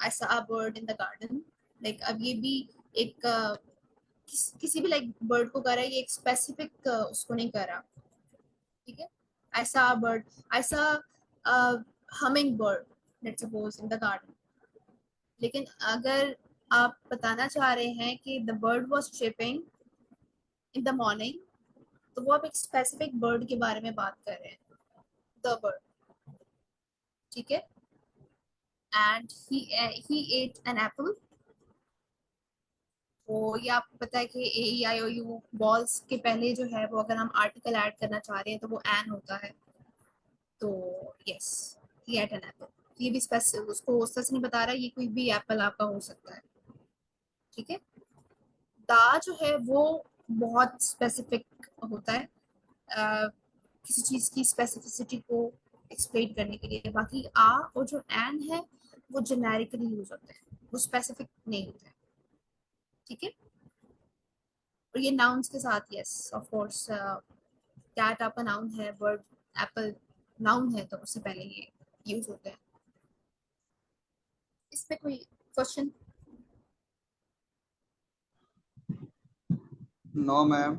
I saw a bird in the garden. Like अब ये भी एक किसी भी लाइक बर्ड को कर रहा है, ये एक स्पेसिफिक उसको नहीं कर रहा, ठीक है। I saw a bird, I saw humming bird, let's suppose in the garden. लेकिन अगर आप बताना चाह रहे हैं कि the bird was chipping in the morning, तो वो आप एक स्पेसिफिक बर्ड के बारे में बात कर रहे हैं, द बर्ड, ठीक है। And he ate an apple. तो ये आपको पता है कि ए ई आई ओ यू बॉल्स के पहले जो है वो अगर हम आर्टिकल ऐड करना चाह रहे हैं तो वो एन होता है। तो yes, he ate an Apple, ये भी स्पेसिफिक, उसको सच नहीं बता रहा, ये कोई भी एप्पल आपका हो सकता है, ठीक है। दा जो है वो बहुत स्पेसिफिक होता है, अ, किसी चीज की स्पेसिफिसिटी को एक्सप्लेन करने के लिए। बाकी आ और जो एन है वो जेनेरिकली यूज होते हैं, वो स्पेसिफिक नहीं होते हैं, ठीक है। और ये नाउन्स के साथ, यस ऑफ कोर्स, कैट आपका नाउन है, बर्ड, एप्पल नाउन है, तो उससे पहले ये यूज होते हैं। इस पे कोई question?
No ma'am.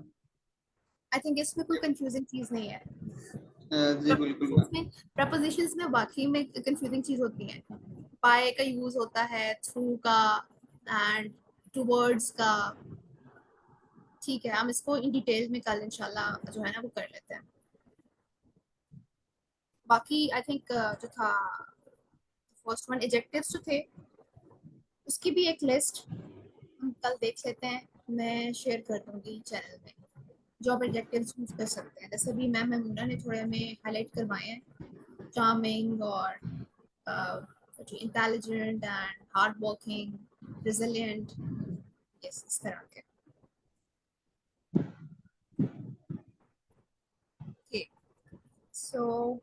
I think इसमें कोई कंफ्यूजिंग चीज नहीं है।
जी बिल्कुल
प्रपोजिशंस
मैम।
में, प्रपोजिशंस में वाकई में कंफ्यूजिंग चीज होती है। बाय का यूज होता है, थ्रू का, एंड टूवर्ड्स का, ठीक है। हम इसको इन डिटेल में कल इंशाल्लाह जो है ना वो कर लेते हैं। बाकी आई थिंक जो था फर्स्ट वन, एडजेक्टिव्स जो थे उसकी भी एक लिस्ट हम कल देख लेते हैं, मैं शेयर कर दूंगी चैनल में, जो आप एडजेक्टिव्स यूज कर सकते हैं। जैसे भी मैम मेमूना ने थोड़े हमें हाईलाइट करवाए हैं, चार्मिंग और intelligent and hard working, resilient, yes इस तरह के। ओके, सो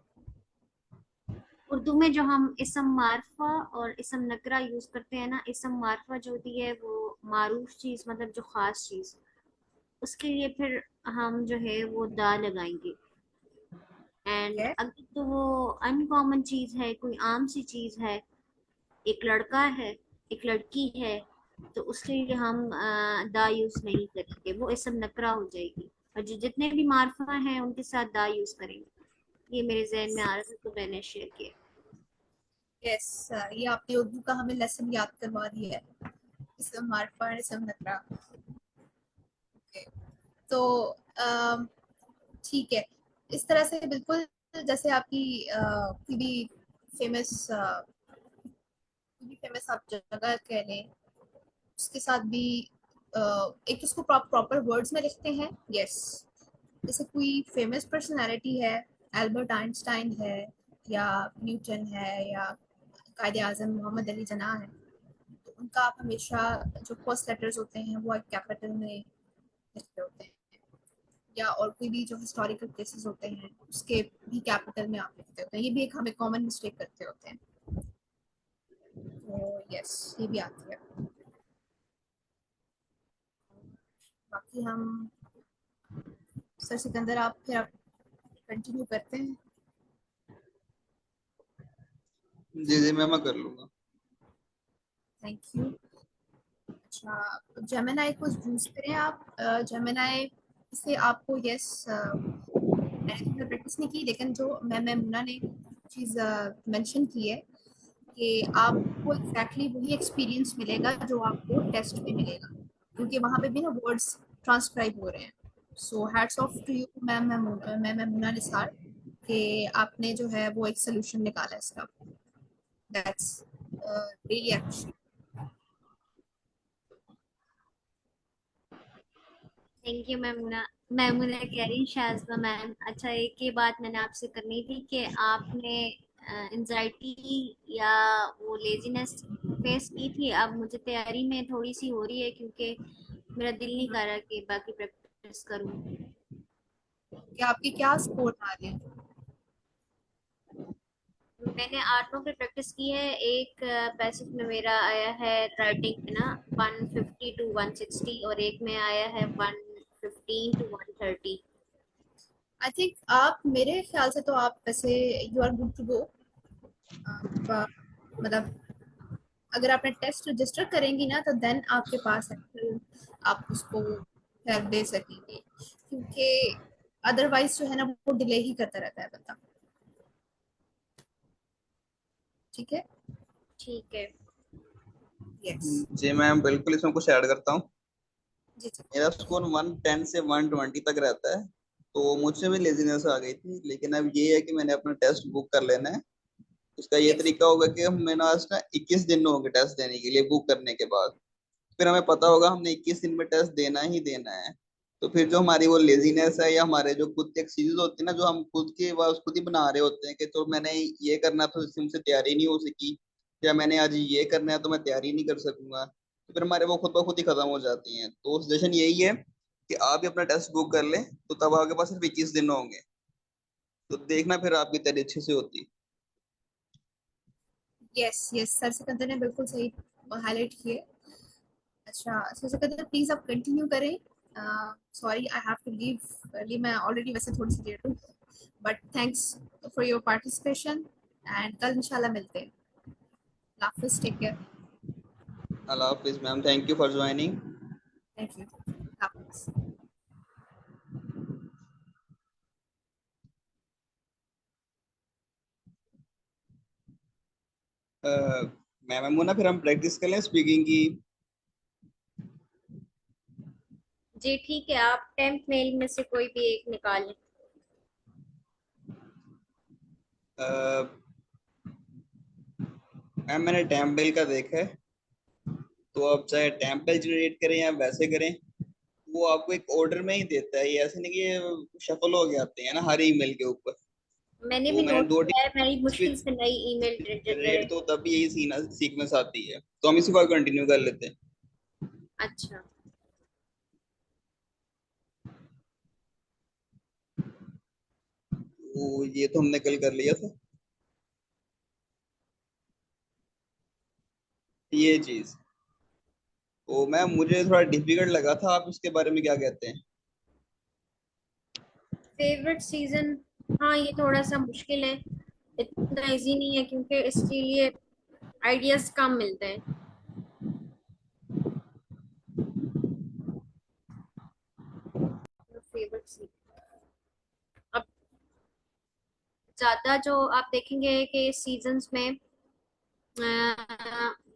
उर्दू में जो हम इसम मारफा और इसम नकरा यूज करते हैं ना, इसम मारफा जो होती है वो मारूफ चीज, मतलब जो खास चीज, उसके लिए फिर हम जो है वो दा लगाएंगे। एंड
है,
अगर तो वो अनकॉमन चीज है, कोई आम सी चीज है, एक लड़का है, एक लड़की है, तो उसके लिए हम दा यूज नहीं करेंगे, वो इसम नकरा हो जाएगी। और जो जितने भी मार्फा हैं उनके साथ दा यूज करेंगे। ये मेरे जहन में आ रहा था तो मैंने शेयर किया।
यस, ये आपने उर्दू का हमें लेसन याद करवा दिया है, इसम मारफा, इसम नकरा। ओके, तो ठीक है। इस तरह से बिल्कुल जैसे आपकी कोई भी फेमस, कोई भी फेमस आप जगह कह लें, उसके साथ भी एक इसको प्रॉपर वर्ड्स में लिखते हैं, यस। जैसे कोई फेमस पर्सनालिटी है, एल्बर्ट आइंस्टाइन है, या न्यूटन है, या कायदे आजम मोहम्मद अली जना है, तो उनका आप हमेशा जो फर्स्ट लेटर्स होते हैं वो एक कैपिटल में लिखते होते हैं। या और कोई भी जो हिस्टोरिकल प्लेसेस होते हैं उसके भी कैपिटल में आप लिखते होते हैं, ये भी एक हमें कॉमन मिस्टेक करते होते हैं। तो यस, ये भी आती है। कि हम सर सिकंदर आप कंटिन्यू करते हैं।
जी जी मैं कर लूंगा।
Thank you. अच्छा, जेमिनाई को यूज करें आप। जेमिनाई से आपको यस मैंने प्रैक्टिस नहीं की, लेकिन जो मैं मुन्ना ने चीज़ मेंशन की है कि आपको एग्जैक्टली वही एक्सपीरियंस मिलेगा जो आपको टेस्ट में मिलेगा, क्योंकि वहाँ पे भी ना वर्ड्स ट्रांसक्राइब हो रहे हैं। So hats off to you ma'am Munna Nisar कि आपने जो है वो एक सोल्यूशन निकाला इसका। That's really appreciate.
Thank you Maimuna कह रही शाज़बा मैम। अच्छा, एक ही बात मैंने आपसे करनी थी कि आपने एंजाइटी या वो लेजीनेस फेस की थी। अब मुझे तैयारी में थोड़ी सी हो रही है क्योंकि मेरा दिल नहीं कर रहा कि बाकी प्रैक्टिस करूं।
कि आपके क्या स्कोर आ रहे हैं?
मैंने आठों की प्रैक्टिस की है। एक पैसिव में मेरा आया है राइटिंग में ना 150 टू 160, और एक में आया है 115 टू 130।
आई थिंक आप, मेरे ख्याल से तो आप वैसे you are good to go. मतलब अगर आपने टेस्ट रजिस्टर करेंगी ना तो देन आपके पास है, आप उसको हेल्प दे सकेंगे, क्योंकि अदरवाइज जो है ना वो डिले ही करता रहता है बंदा। ठीक है।
ठीक है।
यस।
जी मैम बिल्कुल, इसमें कुछ ऐड करता हूँ।
जी जी।
मेरा स्कोर 110 से 120 तक रहता है, तो मुझसे भी लेजीनेस आ गई थी, लेकिन अब ये है कि मैंने अपना टेस्ट बुक कर लेना है। इसका ये
यस।
तरीका होगा कि मैंने आज ना 21 दिन होंगे टेस्ट देने के लिए बुक करने के बाद। फिर हमें पता होगा हमने 21 दिन में टेस्ट देना ही देना है। तो फिर जो हमारी वो लेजीनेस है या हमारे जो खुद की एक्सक्यूजेज होती है ना, जो हम खुद के बस खुद ही बना रहे होते हैं कि तो मैंने ये करना तो इससे मुझसे तैयारी नहीं हो सकी, या मैंने आज ये करना है तो मैं तैयारी नहीं कर सकूंगा, तो फिर हमारे वो खुद ब खुद ही खत्म हो जाती हैं। तो सजेशन यही है कि आप भी अपना टेस्ट बुक कर लें, तो तब आपके पास सिर्फ 21 दिन होंगे, तो देखना फिर आपकी तैयारी अच्छे से होती।
यस यस, सर सिकंदर ने बिल्कुल सही हाईलाइट किए। अच्छा सर सिकंदर प्लीज आप कंटिन्यू करें। Sorry I have to leave early, मैं ऑलरेडी वैसे थोड़ी सी लेट हूँ, but thanks for your participation and कल इंशाल्लाह मिलते हैं। हाफिज, टेक केयर।
अल्लाह हाफिज ma'am, thank you for joining.
Thank you. हाफिज।
मैम वो ना फिर हम प्रैक्टिस कर लें स्पीकिंग की।
जी ठीक है, आप टेंथ मेल में से कोई भी एक निकाल लें।
मैम मैंने टेम्पल का देखा है, तो आप चाहे टेम्पल जनरेट करें या वैसे करें, वो आपको एक ऑर्डर में ही देता है। ये ऐसे नहीं कि ये शफल हो गए आते हैं ना हर ईमेल के ऊपर।
मैंने भी
तो मैंने
नोट
दो
किया है, मेरी मुश्किल
टीम्स
से नई ईमेल
जनरेट,
जनरेट।
तो तब यही सीक्वेंस आती है, तो हम इसी को कंटिन्यू कर लेते हैं।
अच्छा।
तो ये तो हमने कल कर लिया था ये चीज। तो मैम मुझे थोड़ा डिफिकल्ट लगा था, आप इसके बारे में क्या कहते हैं?
फेवरेट सीजन, हाँ ये थोड़ा सा मुश्किल है, इतना इजी नहीं है क्योंकि इसके लिए आइडियाज कम मिलते हैं। फेवरेट सीजन, अब ज्यादा जो आप देखेंगे कि सीजन्स में,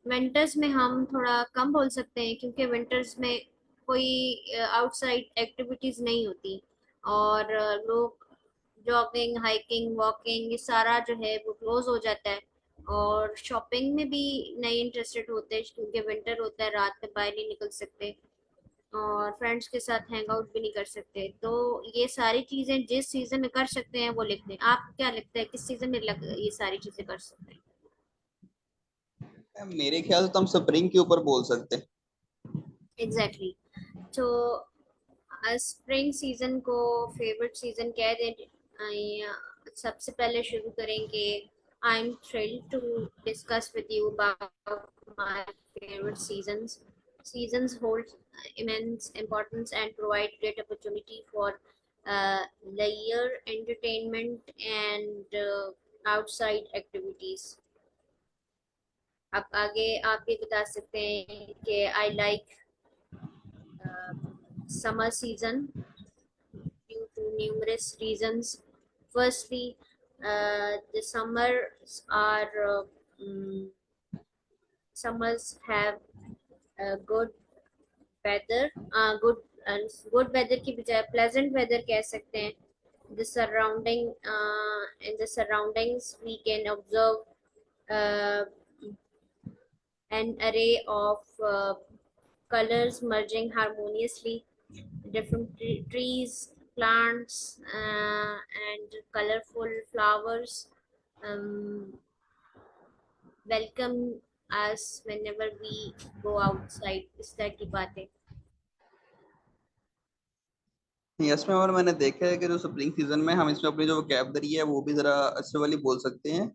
विंटर्स में हम थोड़ा कम बोल सकते हैं क्योंकि विंटर्स में कोई आउटसाइड एक्टिविटीज नहीं होती, और लोग जॉगिंग, हाइकिंग, वॉकिंग, ये सारा जो है वो क्लोज हो जाता है। और शॉपिंग में भी नहीं इंटरेस्टेड होते हैं क्योंकि विंटर होता है, रात में बाहर नहीं निकल सकते, और फ्रेंड्स के साथ हैंग आउट भी नहीं कर सकते। तो ये सारी चीजें जिस सीजन में कर सकते हैं वो लिखते हैं। आप क्या लगता है किस सीजन में ये सारी चीजें कर सकते हैं?
मैम मेरे ख्याल से तो हम स्प्रिंग के ऊपर बोल सकते हैं।
Exactly exactly. तो स्प्रिंग सीजन को फेवरेट सीजन कह दें। सबसे पहले शुरू करेंगे। I am thrilled to discuss with you about my favourite seasons. seasons hold immense importance and provide great opportunity for leisure, entertainment, and outside activities. आप आगे आप ये बता सकते हैं कि I like summer season due to numerous reasons. Firstly, the mm, summers have good weather, good weather की बजाय pleasant weather कह सकते हैं. The surrounding in the surroundings we can observe uh, an array of colors merging harmoniously, different trees, plants, and colorful flowers welcome us whenever we go outside. इस तरह की बातें.
Yes ma'am, और मैंने देखा है कि जो स्प्रिंग सीजन में हम इसमें अपनी जो वोकैबलरी है वो भी जरा अच्छे वाली बोल सकते हैं,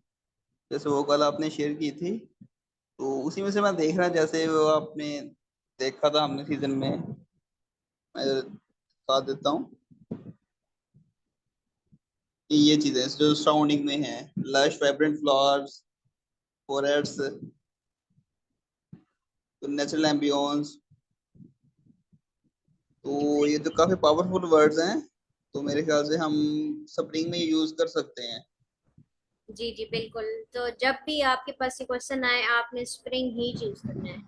जैसे वो कल आपने शेयर की थी, तो उसी में से मैं देख रहा जैसे वो आपने देखा था हमने सीजन में, मैं बता देता हूँ कि ये चीजें जो सराउंडिंग में है, लश वाइब्रेंट फ्लावर्स, फॉरेस्ट्स, तो नेचुरल एम्बियंस, तो ये तो काफी पावरफुल वर्ड्स हैं, तो मेरे ख्याल से हम स्प्रिंग में यूज कर सकते हैं।
जी जी बिल्कुल. तो जब भी आपके पास ये क्वेश्चन आए आपने स्प्रिंग ही चूज करना है.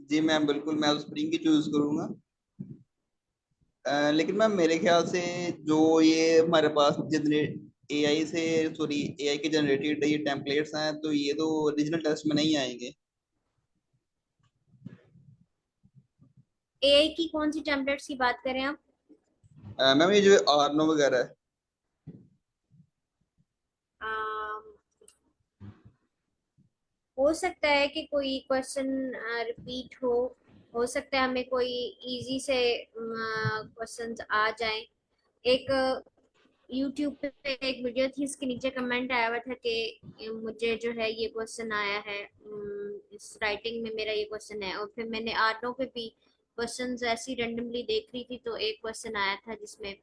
जी मैम बिल्कुल, मैं स्प्रिंग की चूज करूंगा। लेकिन मैम मेरे ख्याल से जो ये हमारे पास जनरेट एआई से, सॉरी एआई के जनरेटेड ये टेम्पलेट्स हैं, तो ये तो ओरिजिनल टेस्ट में नहीं आएंगे।
एआई की कौन सी टेम्पलेट्स की बात करें आप?
मैम ये जो आर्नो वगैरह है।
अम, हो सकता है कि कोई क्वेश्चन रिपीट हो सकता है हमें कोई इजी से क्वेश्चंस आ जाएं. एक यूट्यूब पे एक वीडियो थी, इसके नीचे कमेंट आया हुआ था कि मुझे जो है ये क्वेश्चन आया है, इस राइटिंग में मेरा ये क्वेश्चन है. और फिर मैंने आर्नो पे भी क्वेश्चंस ऐसी रेंडमली देख रही थी तो एक क्वेश्चन आया था जिसमें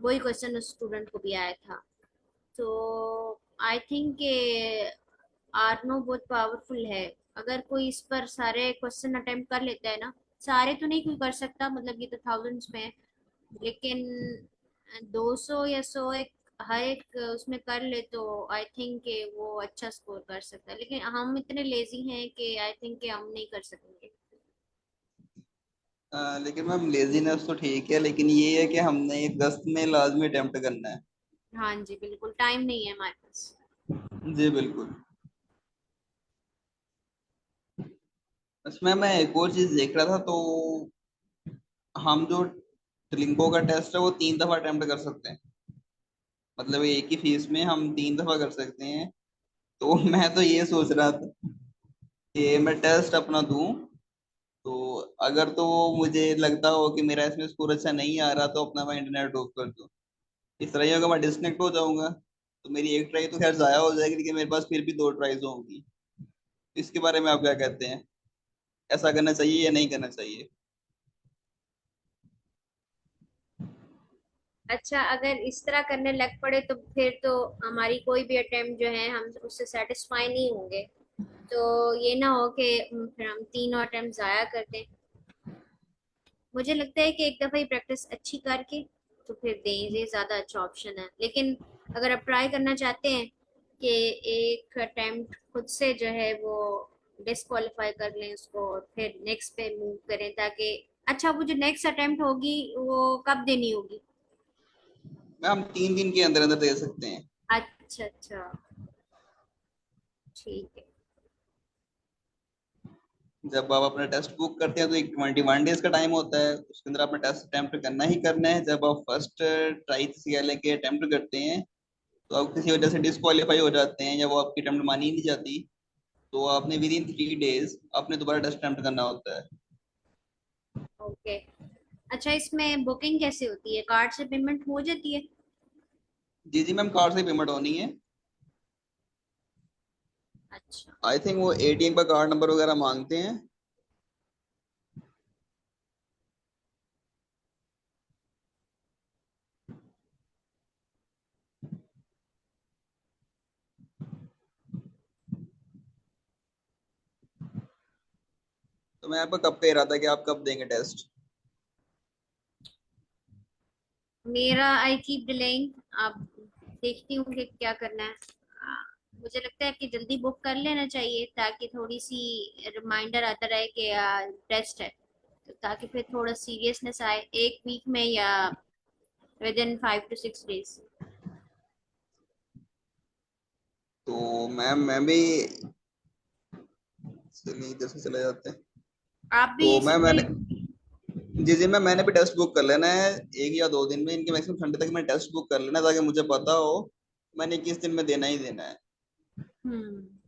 वही क्वेश्चन उस स्टूडेंट को भी आया था. तो आई थिंक आर्नो बहुत पावरफुल है. अगर कोई इस पर सारे क्वेश्चन अटेम्प्ट कर लेता है ना, सारे तो नहीं कोई कर सकता, मतलब ये तो थाउजेंड्स में है, लेकिन 200 या 100 एक हर एक उसमें कर ले तो आई थिंक कि वो अच्छा स्कोर कर सकता है. लेकिन हम इतने लेजी हैं कि आई थिंक कि हम नहीं कर सकेंगे.
लेकिन मैम लेजीनेस तो ठीक है, लेकिन ये है कि हमने 10 में लाजमी अटेम्प्ट करना है।
हाँ जी बिल्कुल, टाइम नहीं है हमारे पास.
जी बिल्कुल। इसमें मैं एक और चीज देख रहा था, तो हम जो ट्रिलिंको का टेस्ट है वो 3 दफा अटेम्प्ट कर सकते हैं, मतलब एक ही फीस में हम 3 दफा कर सकते हैं। तो मैं तो ये सोच रहा था कि मैं टेस्ट अपना दूं, तो अगर तो मुझे लगता हो कि मेरा इसमें स्कोर अच्छा नहीं आ रहा, तो अपना मैं इंटरनेट ऑफ कर दूं। इस तरह ही होगा, मैं डिस्कनेक्ट हो जाऊंगा, तो मेरी एक ट्राई तो खैर जाया हो जाएगी, लेकिन मेरे पास फिर भी 2 ट्राइज होंगी। इसके बारे में आप क्या कहते हैं, ऐसा करना चाहिए या नहीं करना चाहिए?
अच्छा, अगर इस तरह करने लग पड़े तो फिर तो हमारी कोई भी अटेम्प्ट जो है हम उससे सेटिस्फाई नहीं होंगे. तो ये ना हो कि फिर हम तीनों अटेम्प्ट जाया कर दें. मुझे लगता है कि एक दफ़ा ही प्रैक्टिस अच्छी करके तो फिर दें, ये ज़्यादा अच्छा ऑप्शन है. लेकिन अगर आप ट्राई करना चाहते हैं कि एक अटेम्प्ट खुद से जो है वो डिस्क्वालीफाई कर लें उसको और फिर नेक्स्ट पे मूव करें, ताकि अच्छा वो जो नेक्स्ट अटेम्प्ट होगी वो कब देनी होगी?
मैं हम 3 दिन के अंदर अंदर दे सकते हैं।
अच्छा अच्छा, ठीक है.
जब आप अपना टेस्ट बुक करते हैं तो एक 21 डेज का टाइम होता है, उसके अंदर आपने टेस्ट अटेम्प्ट करना ही करना है। जब आप फर्स्ट ट्राई सीएलए के अटेम्प्ट करते हैं, तो आप किसी वजह से डिस्क्वालीफाई हो जाते हैं या वो आपकी अटेम्प्ट मानी ही नहीं जाती, तो आपने विद इन 3 डेज आपने दोबारा टेस्ट अटेम्प्ट करना होता है।
ओके. अच्छा, इसमें बुकिंग कैसे होती है? कार्ड से पेमेंट हो जाती है?
जी जी मैम, कार्ड से पेमेंट होनी है।
अच्छा.
आई थिंक वो एटीएम का कार्ड नंबर वगैरह मांगते हैं, मैं आपको कब कह रहा था कि आप कब देंगे टेस्ट?
मेरा आई कीप डिलेइंग, आप देखती हूँ कि क्या करना है। मुझे लगता है कि जल्दी बुक कर लेना चाहिए ताकि थोड़ी सी रिमाइंडर आता रहे कि टेस्ट है, तो ताकि फिर थोड़ा सीरियसनेस आए एक वीक में या विद इन 5 to 6 days।
तो मैम मैं भी, चलिए इधर से चले जाते हैं।
आप भी
तो
इसी
मैंने,
तरह।
जी जी मैम, मैंने भी टेस्ट बुक कर लेना है 1 या 2 दिन में, इनके मैक्सिमम संडे तक मैं टेस्ट बुक कर लेना है, ताकि मुझे पता हो मैंने किस दिन में देना ही देना है।
हम्म।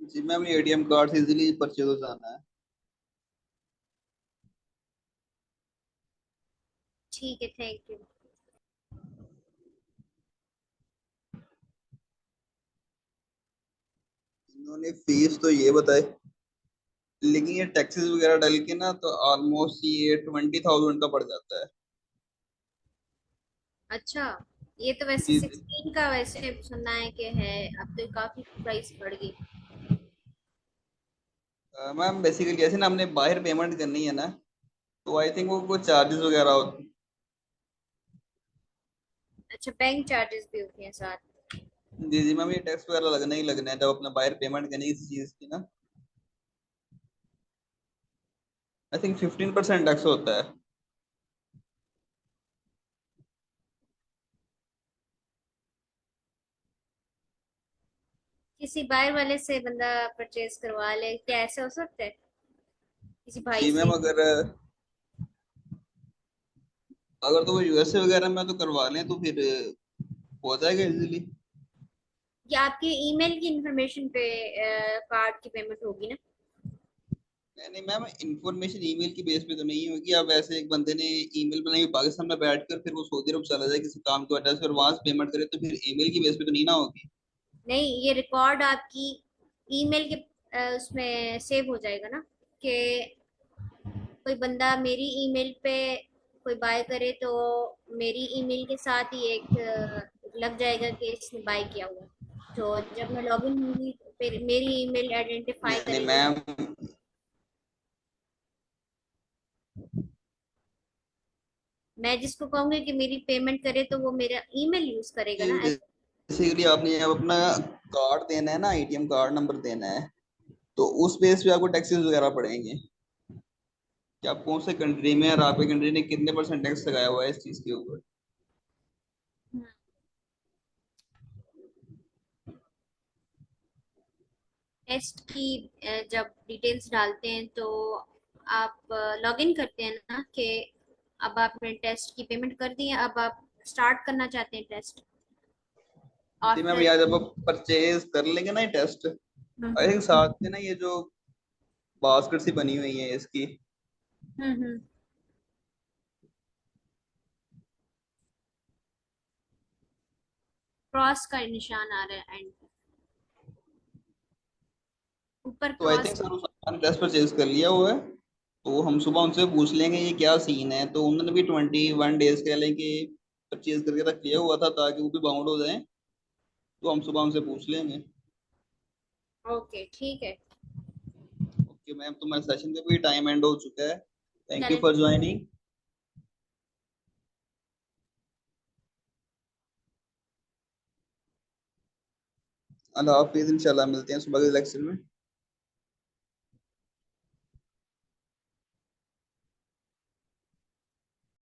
जी मैम, ये एटीएम कार्ड से इजीली परचेज हो जाना है।
ठीक है, थैंक यू।
इन्होंने फीस तो ये बताए, लेकिन ये टैक्सेस वगैरह डाल के ना तो ऑलमोस्ट ये 20,000 का पड़ जाता है।
अच्छा, ये तो वैसे
जी जी।
16 का वैसे सुनना है कि है, अब तो काफी प्राइस बढ़ गई।
मैम बेसिकली ऐसे ना, हमने बाहर पेमेंट करनी है ना, तो आई थिंक वो कुछ चार्जेस वगैरह होते
अच्छा, बैंक चार्जेस भी होते हैं साथ।
हैं। जी जी मैम, ये टैक्स वगैरह लगना ही लगना है जब अपना बाहर पेमेंट करनी है किसी चीज की ना। आई थिंक 15% टैक्स होता है।
किसी बाहर वाले से बंदा परचेज करवा ले, क्या ऐसा हो सकता है? किसी भाई
जी मैम,
से?
अगर अगर तो वो यूएसए वगैरह में तो करवा लें तो फिर हो जाएगा इजीली।
या आपके ईमेल की इंफॉर्मेशन पे कार्ड की पेमेंट होगी ना?
नहीं नहीं मैम, इंफॉर्मेशन ईमेल की बेस पे तो नहीं होगी। अब ऐसे एक बंदे ने ईमेल बनाई पाकिस्तान में बैठकर, फिर वो सऊदी अरब चला जाए किसी काम की वजह से और वहां से पेमेंट करे, तो फिर ईमेल की बेस पे तो नहीं ना होगी।
नहीं, ये रिकॉर्ड आपकी ईमेल के उसमें सेव हो जाएगा ना, कि कोई बंदा मेरी ईमेल पे कोई बाय करे तो मेरी ईमेल के साथ ही एक लग जाएगा कि इसने बाय किया हुआ है। तो जब मैं लॉगिन होंगी तो फिर मेरी ईमेल आइडेंटिफाई
नहीं नहीं
करेगा।
मैम,
मैं जिसको कहूंगी कि मेरी पेमेंट करे तो वो मेरा ईमेल यूज करेगा ना ऐसा।
बेसिकली आपने अब अपना कार्ड देना है ना, एटीएम कार्ड नंबर देना है, तो उस बेस पे आपको टैक्सेस वगैरह पड़ेंगे कि आप कौन से कंट्री में और आपके कंट्री ने कितने परसेंट टैक्स लगाया हुआ है इस चीज के ऊपर।
टेस्ट की जब डिटेल्स डालते हैं तो आप लॉगिन करते हैं ना, कि अब आपने टेस्ट की पेमेंट कर दी है, अब आप स्टार्ट करना चाहते हैं टेस्ट
जी मैम,
आफ्टर।
यार जब आप परचेज कर लेंगे ना ये टेस्ट, आई थिंक
हम्म।
साथ में ना ये जो बास्केट सी बनी हुई है इसकी,
हम्म। क्रॉस का निशान आ रहा है एंड ऊपर
तो आई
क्रॉस।
थिंक सर उस टेस्ट परचेज कर लिया हुआ है। तो हम सुबह उनसे पूछ लेंगे ये क्या सीन है, तो उन्होंने भी 21 डेज कह लें कि परचेज करके रख लिया हुआ था ताकि वो भी बाउंड हो जाए। तो हम सुबह उनसे पूछ लेंगे।
ओके, ठीक है।
ओके मैम, तो मेरे सेशन का भी टाइम एंड हो चुका है। थैंक यू
चलें।
For joining. अल्लाह हाफिज, इंशाल्लाह मिलते हैं सुबह के लेक्चर में।